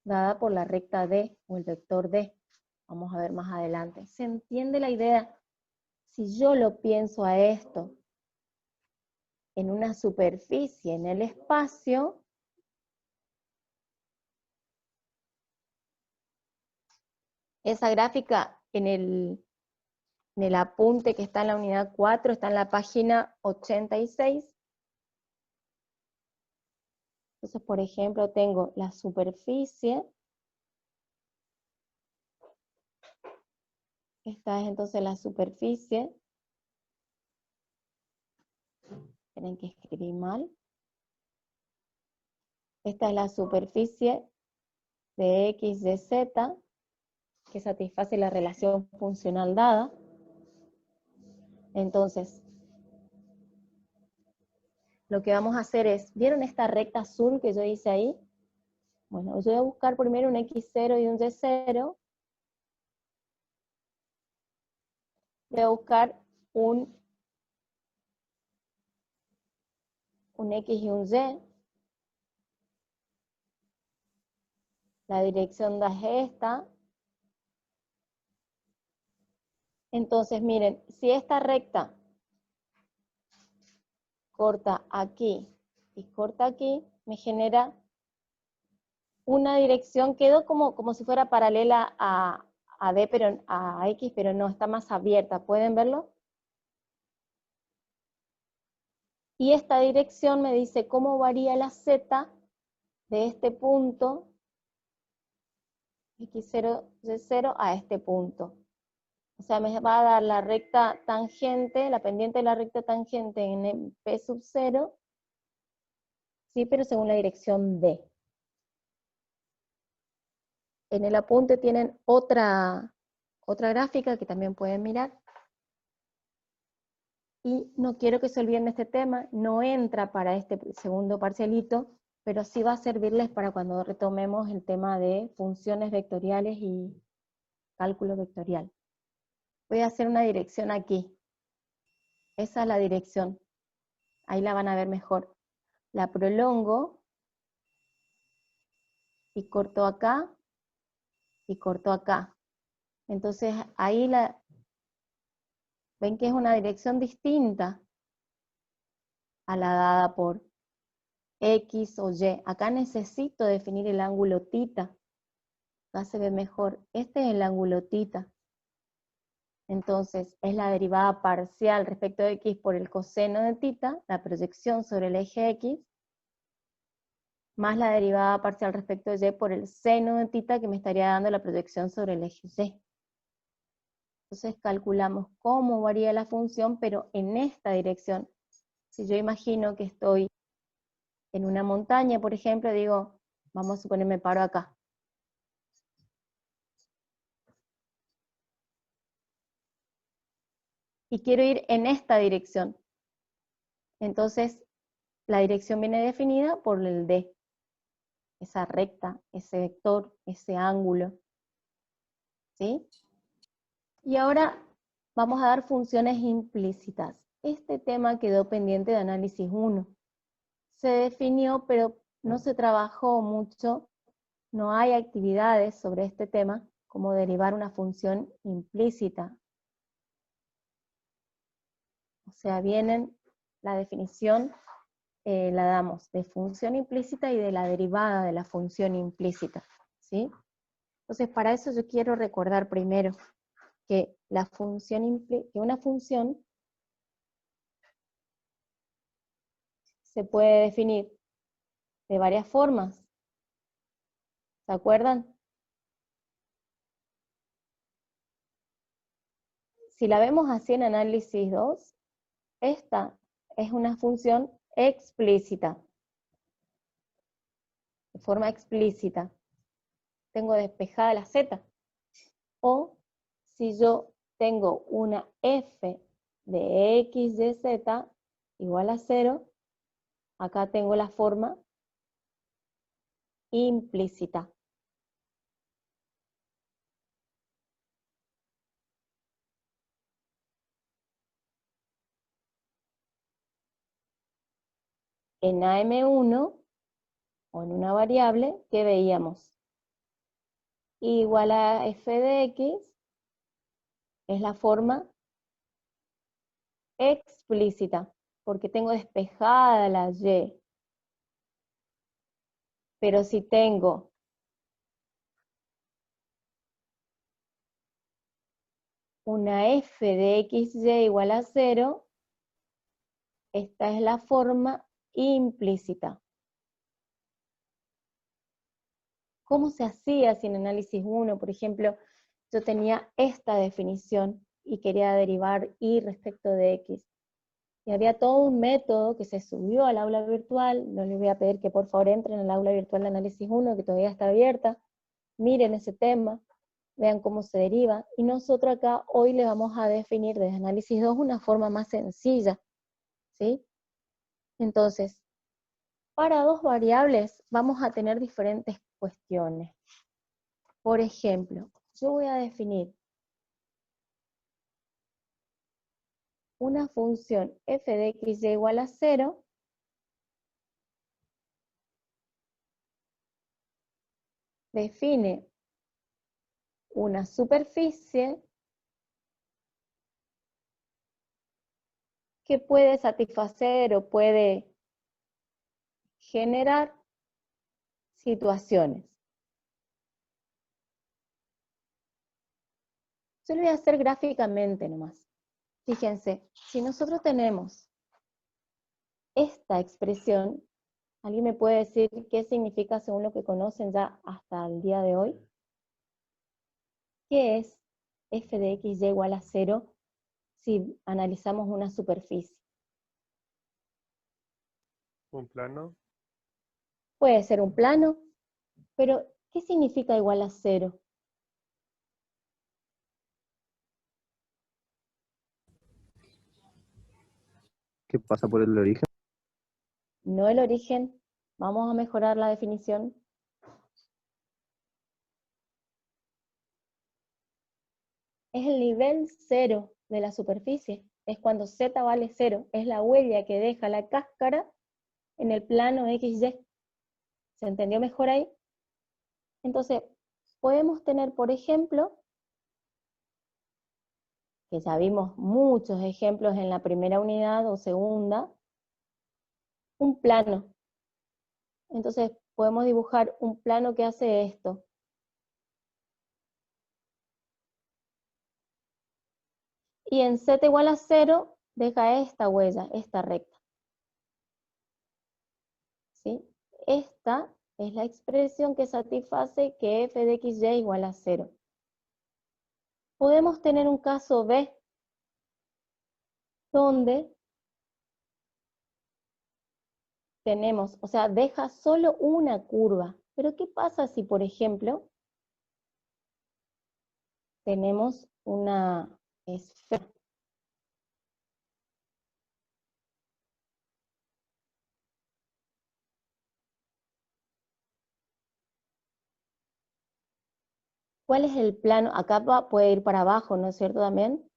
dada por la recta D o el vector D. Vamos a ver más adelante. ¿Se entiende la idea? Si yo lo pienso a esto en una superficie en el espacio, esa gráfica en el apunte que está en la unidad 4, está en la página 86. Entonces, por ejemplo, tengo la superficie. Esta es entonces la superficie. Tienen que escribir mal. Esta es la superficie de X de Z, que satisface la relación funcional dada. Entonces, lo que vamos a hacer es, ¿vieron esta recta azul que yo hice ahí? Bueno, yo voy a buscar primero un X0 y un Y0. Voy a buscar un X y un Y. La dirección da es esta. Entonces, miren, si esta recta corta aquí y corta aquí, me genera una dirección, quedó como si fuera paralela a D, pero a X, pero no, está más abierta. ¿Pueden verlo? Y esta dirección me dice cómo varía la Z de este punto, X0, Y0, a este punto. O sea, me va a dar la recta tangente, la pendiente de la recta tangente en P sub 0, sí, pero según la dirección D. En el apunte tienen otra gráfica que también pueden mirar. Y no quiero que se olviden de este tema, no entra para este segundo parcialito, pero sí va a servirles para cuando retomemos el tema de funciones vectoriales y cálculo vectorial. Voy a hacer una dirección aquí. Esa es la dirección. Ahí la van a ver mejor. La prolongo y corto acá y corto acá. Entonces ahí ven que es una dirección distinta a la dada por X o Y. Acá necesito definir el ángulo θ. Acá se ve mejor. Este es el ángulo θ. Entonces, es la derivada parcial respecto de X por el coseno de θ, la proyección sobre el eje X, más la derivada parcial respecto de Y por el seno de θ, que me estaría dando la proyección sobre el eje Y. Entonces calculamos cómo varía la función, pero en esta dirección. Si yo imagino que estoy en una montaña, por ejemplo, digo, vamos a suponer me paro acá. Y quiero ir en esta dirección. Entonces, la dirección viene definida por el D. Esa recta, ese vector, ese ángulo. ¿Sí? Y ahora vamos a dar funciones implícitas. Este tema quedó pendiente de análisis 1. Se definió, pero no se trabajó mucho. No hay actividades sobre este tema, como derivar una función implícita. O sea, vienen la definición, la damos de función implícita y de la derivada de la función implícita. ¿Sí? Entonces, para eso yo quiero recordar primero que una función se puede definir de varias formas. ¿Se acuerdan? Si la vemos así en análisis 2, esta es una función explícita, de forma explícita. Tengo despejada la z. O si yo tengo una f de x de z igual a 0, acá tengo la forma implícita. En AM1, o en una variable, ¿qué veíamos? Igual a f de x es la forma explícita, porque tengo despejada la y. Pero si tengo una f de xy igual a 0, esta es la forma implícita. ¿Cómo se hacía si en análisis 1, por ejemplo, yo tenía esta definición y quería derivar y respecto de x? Y había todo un método que se subió al aula virtual. No les voy a pedir que por favor entren al aula virtual de análisis 1, que todavía está abierta. Miren ese tema, vean cómo se deriva. Y nosotros acá hoy le vamos a definir desde análisis 2 una forma más sencilla. ¿Sí? Entonces, para dos variables vamos a tener diferentes cuestiones. Por ejemplo, yo voy a definir una función f de x igual a 0, define una superficie que puede satisfacer o puede generar situaciones. Yo lo voy a hacer gráficamente nomás. Fíjense, si nosotros tenemos esta expresión, ¿alguien me puede decir qué significa según lo que conocen ya hasta el día de hoy? ¿Qué es f de x y igual a 0 si analizamos una superficie? Un plano. Puede ser un plano, pero ¿qué significa igual a 0? ¿Qué pasa por el origen? No el origen. Vamos a mejorar la definición. Es el nivel cero de la superficie. Es cuando z vale 0. Es la huella que deja la cáscara en el plano XY. ¿Se entendió mejor ahí? Entonces, podemos tener, por ejemplo, que ya vimos muchos ejemplos en la primera unidad o segunda, un plano. Entonces, podemos dibujar un plano que hace esto. Y en z igual a 0, deja esta huella, esta recta. ¿Sí? Esta es la expresión que satisface que f de xy igual a 0. Podemos tener un caso B, donde tenemos, o sea, deja solo una curva. Pero ¿qué pasa si, por ejemplo, tenemos una esfera? ¿Cuál es el plano? Acá puede ir para abajo, ¿no es cierto también?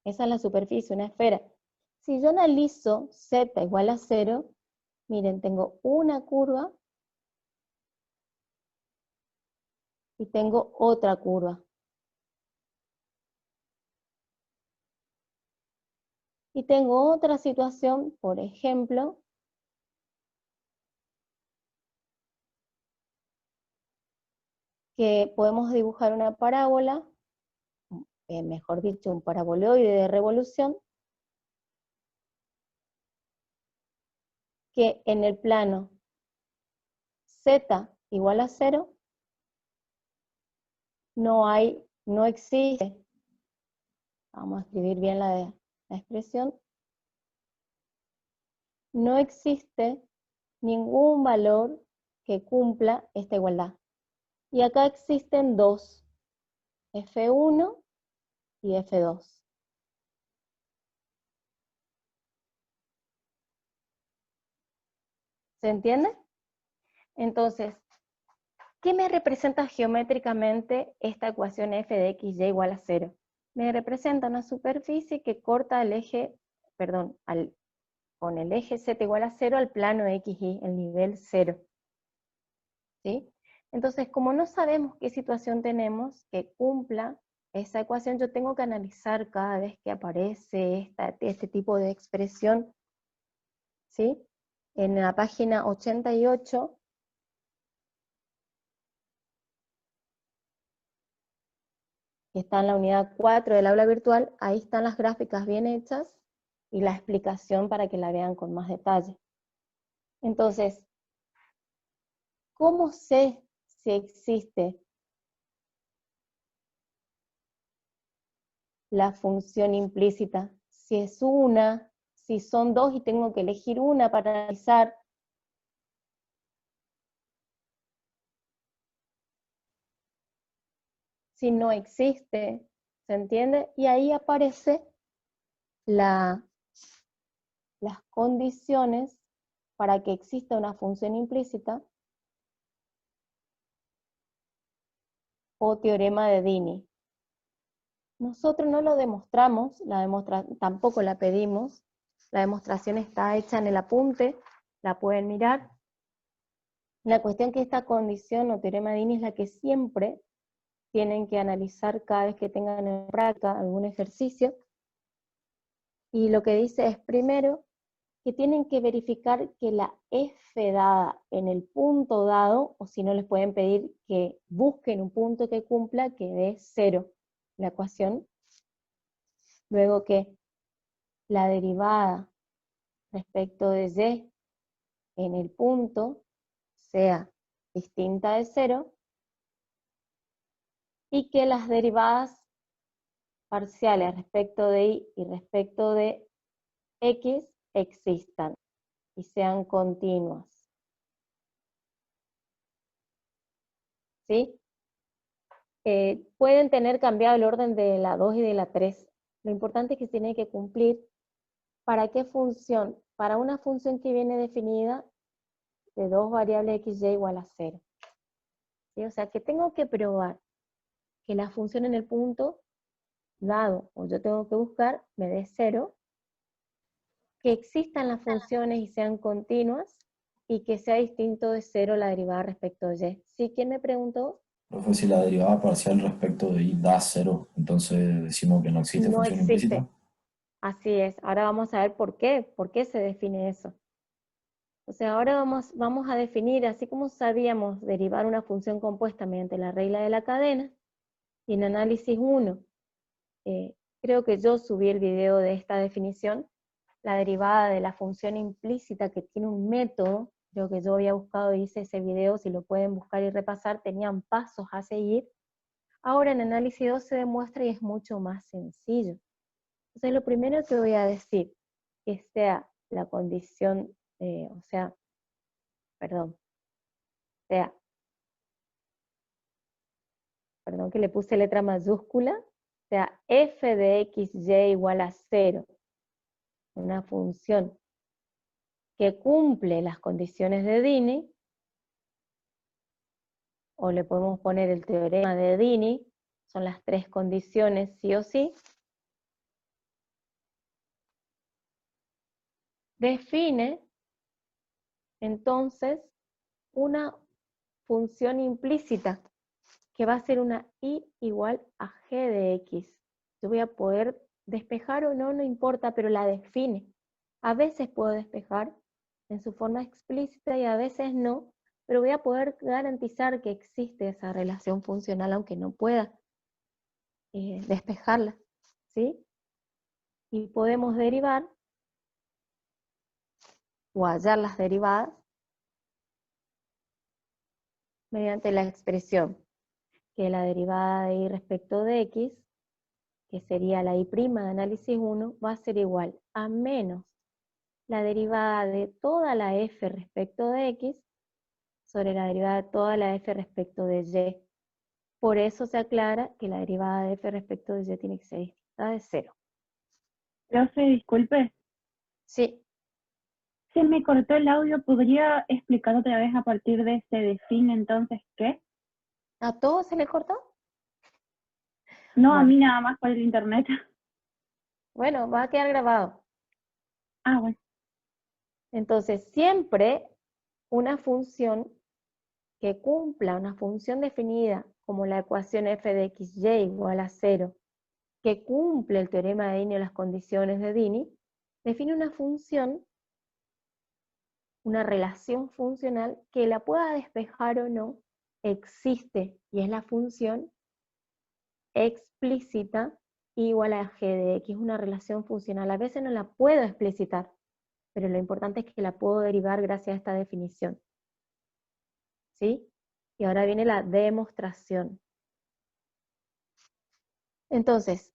Esa es la superficie, una esfera. Si yo analizo z igual a 0, miren, tengo una curva y tengo otra curva. Y tengo otra situación, por ejemplo, que podemos dibujar una parábola, mejor dicho, un paraboloide de revolución, que en el plano z igual a 0, no existe, vamos a escribir bien la expresión, no existe ningún valor que cumpla esta igualdad. Y acá existen dos, F1 y F2. ¿Se entiende? Entonces, ¿qué me representa geométricamente esta ecuación f de xy igual a 0? Me representa una superficie que corta el eje, perdón, con el eje z igual a 0 al plano xy, el nivel 0. ¿Sí? Entonces, como no sabemos qué situación tenemos que cumpla esa ecuación, yo tengo que analizar cada vez que aparece este tipo de expresión. ¿Sí? En la página 88, que está en la unidad 4 del aula virtual, ahí están las gráficas bien hechas y la explicación para que la vean con más detalle. Entonces, ¿cómo sé si existe la función implícita? Si es una, si son dos y tengo que elegir una para analizar. Si no existe, ¿se entiende? Y ahí aparece las condiciones para que exista una función implícita o teorema de Dini. Nosotros no lo demostramos, tampoco la pedimos, la demostración está hecha en el apunte, la pueden mirar. La cuestión que esta condición o teorema de Dini es la que siempre tienen que analizar cada vez que tengan en práctica algún ejercicio, y lo que dice es primero que tienen que verificar que la f dada en el punto dado, o si no les pueden pedir que busquen un punto que cumpla, que dé 0 la ecuación. Luego que la derivada respecto de y en el punto sea distinta de 0, y que las derivadas parciales respecto de y y respecto de x existan y sean continuas. ¿Sí? pueden tener cambiado el orden de la 2 y de la 3. Lo importante es que tiene que cumplir. ¿Para qué función? Para una función que viene definida de dos variables x, y igual a 0. ¿Sí? O sea, que tengo que probar que la función en el punto dado, o yo tengo que buscar, me dé 0, que existan las funciones y sean continuas, y que sea distinto de 0 la derivada respecto de y. ¿Sí? ¿Quién me preguntó? Profe, si la derivada parcial respecto de y da 0, entonces decimos que no existe No función implícita. existe. Así es. Ahora vamos a ver por qué se define eso. O sea, ahora vamos a definir, así como sabíamos derivar una función compuesta mediante la regla de la cadena, y en análisis 1, creo que yo subí el video de esta definición, la derivada de la función implícita que tiene un método, creo que yo había buscado y hice ese video, si lo pueden buscar y repasar, tenían pasos a seguir. Ahora en análisis 2 se demuestra y es mucho más sencillo. Entonces lo primero que voy a decir, que sea la condición, perdón que le puse letra mayúscula, sea f de x, y igual a 0, una función que cumple las condiciones de Dini, o le podemos poner el teorema de Dini, son las tres condiciones sí o sí, define entonces una función implícita que va a ser una y igual a g de x. Yo voy a poder despejar o no, no importa, pero la define. A veces puedo despejar en su forma explícita y a veces no, pero voy a poder garantizar que existe esa relación funcional aunque no pueda despejarla, ¿sí? Y podemos derivar o hallar las derivadas mediante la expresión que la derivada de y respecto de x, que sería la y' de análisis 1, va a ser igual a menos la derivada de toda la f respecto de x sobre la derivada de toda la f respecto de y. Por eso se aclara que la derivada de f respecto de y tiene que ser distinta de 0. Profe, disculpe, Sí, se me cortó el audio, ¿podría explicar otra vez a partir de se define entonces qué? ¿a todos se le cortó? No, a Bueno. mí nada más por el internet. Bueno, va a quedar grabado. Ah, bueno. Entonces, siempre una función que cumpla, una función definida como la ecuación f de x, y igual a 0, que cumple el teorema de Dini o las condiciones de Dini, define una función, una relación funcional que la pueda despejar o no, existe, y es la función explícita igual a g de x, una relación funcional. A veces no la puedo explicitar, pero lo importante es que la puedo derivar gracias a esta definición. ¿Sí? Y ahora viene la demostración. Entonces,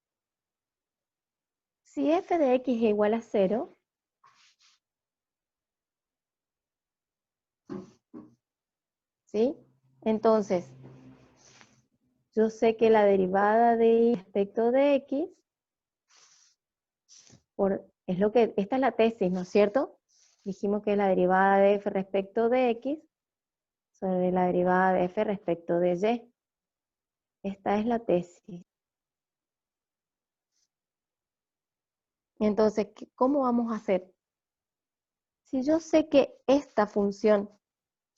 si f de x es igual a 0, ¿sí? Entonces, yo sé que la derivada de y respecto de x, esta es la tesis, ¿no es cierto? Dijimos que es la derivada de f respecto de x sobre la derivada de f respecto de y. Esta es la tesis. Entonces, ¿cómo vamos a hacer? Si yo sé que esta función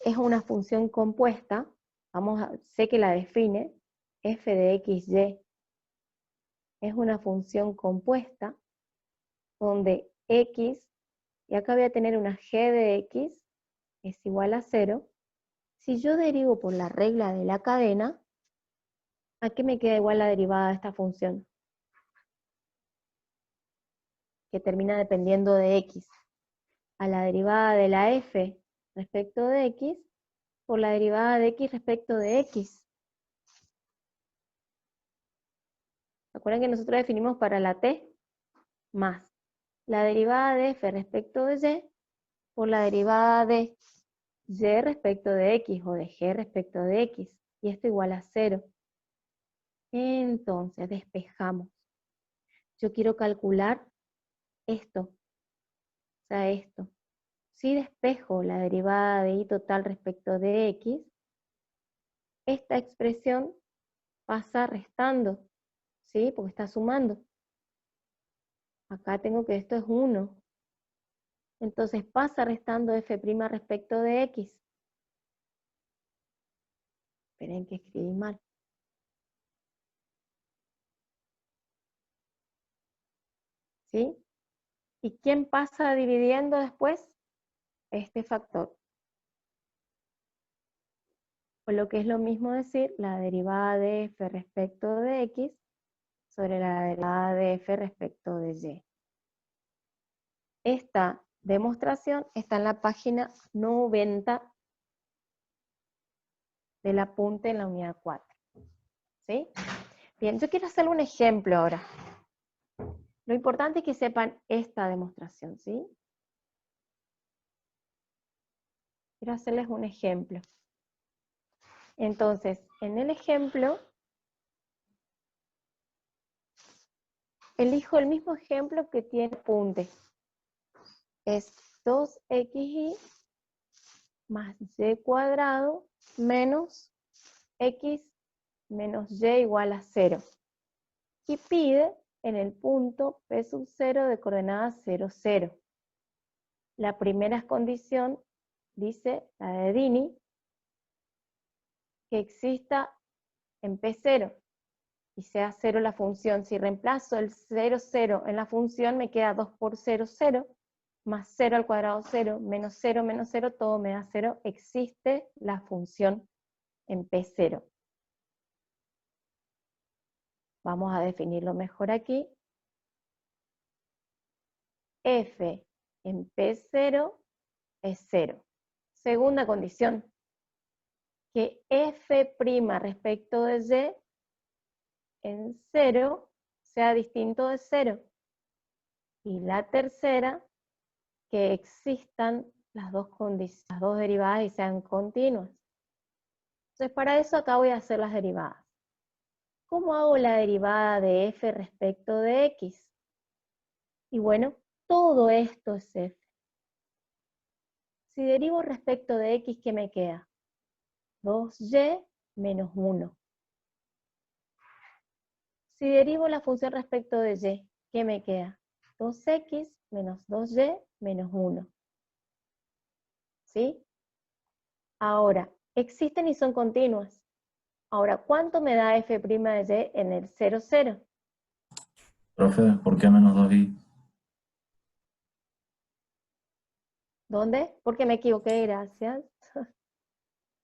es una función compuesta, sé que la define, f de x, y, es una función compuesta, donde x, y acá voy a tener una g de x, es igual a 0, si yo derivo por la regla de la cadena, ¿a qué me queda igual la derivada de esta función? Que termina dependiendo de x. A la derivada de la f respecto de x, por la derivada de x respecto de x. ¿Se acuerdan que nosotros definimos para la t? Más la derivada de f respecto de y, por la derivada de y respecto de x, o de g respecto de x, y esto igual a 0. Entonces, despejamos. Yo quiero calcular esto, o sea, esto. Si despejo la derivada de y total respecto de x, esta expresión pasa restando, ¿sí? Porque está sumando. Acá tengo que esto es 1. Entonces pasa restando f' respecto de x. Esperen que escribí mal. ¿Sí? ¿Y quién pasa dividiendo después? Este factor. O lo que es lo mismo decir la derivada de f respecto de x sobre la derivada de f respecto de y. Esta demostración está en la página 90 del apunte en la unidad 4. ¿Sí? Bien, yo quiero hacer un ejemplo ahora. Lo importante es que sepan esta demostración, ¿sí? Quiero hacerles un ejemplo. Entonces, en el ejemplo, elijo el mismo ejemplo que tiene apunte. Es 2xy más y cuadrado menos x menos y igual a 0. Y pide en el punto P sub 0 de coordenadas 0, 0. La primera condición, dice la de Dini, que exista en P0 y sea 0 la función. Si reemplazo el 0, 0 en la función, me queda 2 por 0, 0, más 0 al cuadrado 0, menos 0, todo me da 0. Existe la función en P0. Vamos a definirlo mejor aquí. F en P0 es 0. Segunda condición, que f' respecto de y en 0 sea distinto de 0. Y la tercera, que existan las dos derivadas y sean continuas. Entonces, para eso acá voy a hacer las derivadas. ¿Cómo hago la derivada de f respecto de x? Y bueno, todo esto es f. Si derivo respecto de x, ¿qué me queda? 2y menos 1. Si derivo la función respecto de y, ¿qué me queda? 2x menos 2y menos 1. ¿Sí? Ahora, existen y son continuas. Ahora, ¿cuánto me da f' de y en el 0, 0? Profe, ¿por qué menos 2i? ¿Dónde? Porque me equivoqué, gracias.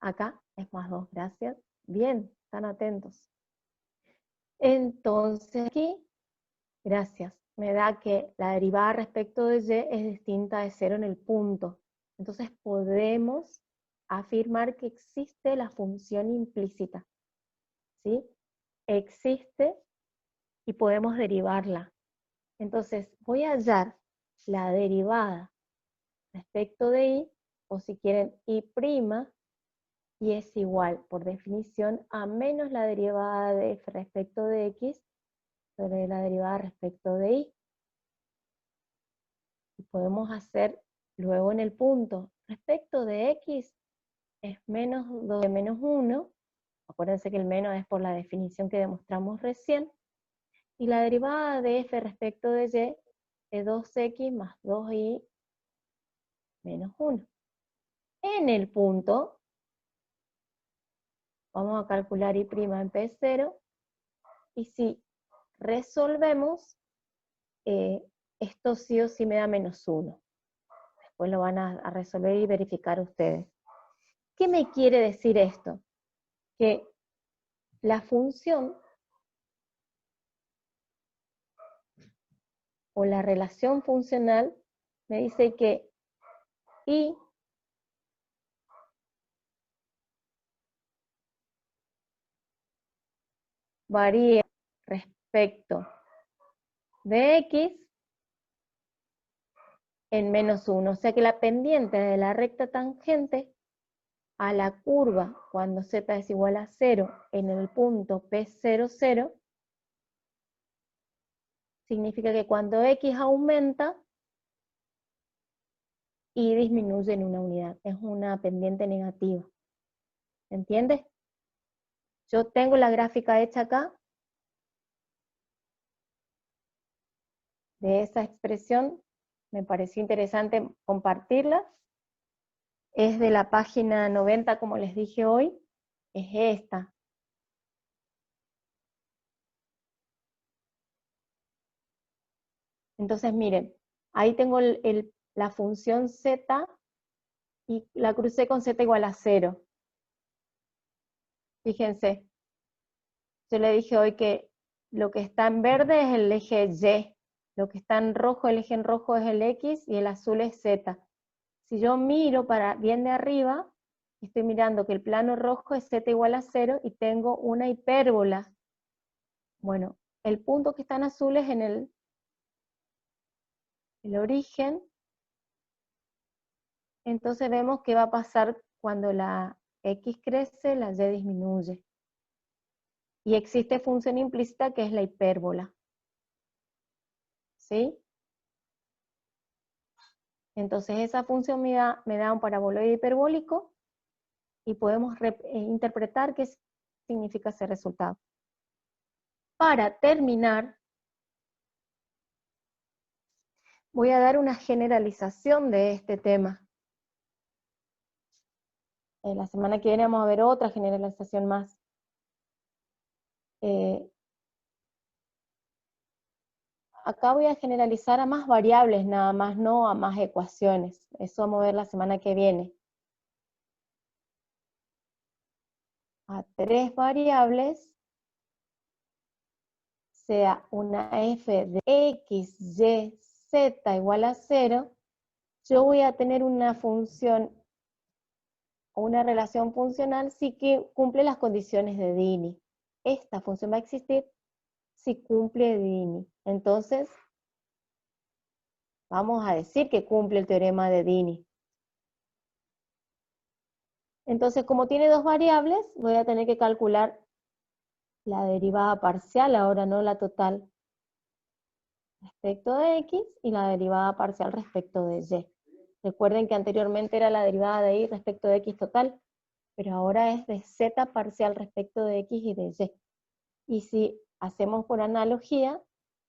Acá es más 2, gracias. Bien, están atentos. Entonces aquí, gracias, me da que la derivada respecto de y es distinta de 0 en el punto. Entonces podemos afirmar que existe la función implícita. ¿Sí? Existe y podemos derivarla. Entonces voy a hallar la derivada respecto de y, o si quieren y', y es igual, por definición, a menos la derivada de f respecto de x sobre la derivada respecto de y. Y podemos hacer luego en el punto, respecto de x es menos 2 de menos 1, acuérdense que el menos es por la definición que demostramos recién, y la derivada de f respecto de y es 2x más 2y menos 1. En el punto, vamos a calcular y' en P0, y si resolvemos, esto sí o sí me da menos 1. Después lo van a resolver y verificar ustedes. ¿Qué me quiere decir esto? Que la función o la relación funcional me dice que y varía respecto de x en menos 1. O sea que la pendiente de la recta tangente a la curva cuando z es igual a 0 en el punto P00, significa que cuando x aumenta, y disminuye en una unidad. Es una pendiente negativa. ¿Entiendes? Yo tengo la gráfica hecha acá de esa expresión. Me pareció interesante compartirla. Es de la página 90, como les dije hoy. Es esta. Entonces, miren, ahí tengo la función z y la crucé con z igual a 0. Fíjense, yo le dije hoy que lo que está en verde es el eje Y, lo que está en rojo, el eje en rojo es el X y el azul es Z. Si yo miro para bien de arriba, estoy mirando que el plano rojo es Z igual a 0 y tengo una hipérbola. Bueno, el punto que está en azul es en el origen. Entonces vemos qué va a pasar cuando la X crece, la Y disminuye. Y existe función implícita que es la hipérbola. ¿Sí? Entonces esa función me da un paraboloide hiperbólico y podemos interpretar qué significa ese resultado. Para terminar, voy a dar una generalización de este tema. La semana que viene vamos a ver otra generalización más. Acá voy a generalizar a más variables nada más, no a más ecuaciones. Eso vamos a ver la semana que viene. A 3 variables, sea una f de x, y, z igual a 0, yo voy a tener una función o una relación funcional si que cumple las condiciones de Dini. Esta función va a existir si cumple Dini. Entonces, vamos a decir que cumple el teorema de Dini. Entonces, como tiene 2 variables, voy a tener que calcular la derivada parcial, ahora no la total, respecto de x, y la derivada parcial respecto de y. Recuerden que anteriormente era la derivada de y respecto de x total, pero ahora es de z parcial respecto de x y de y. Y si hacemos por analogía,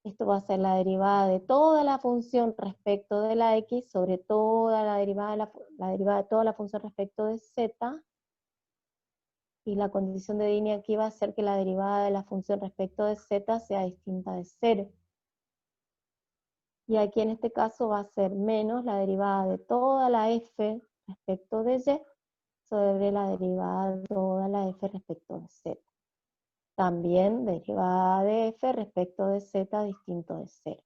esto va a ser la derivada de toda la función respecto de la x sobre toda la derivada de toda la función respecto de z, y la condición de Dini aquí va a ser que la derivada de la función respecto de z sea distinta de 0. Y aquí en este caso va a ser menos la derivada de toda la f respecto de y sobre la derivada de toda la f respecto de z. También derivada de f respecto de z distinto de 0.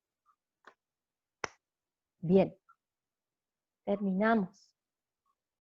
Bien, terminamos.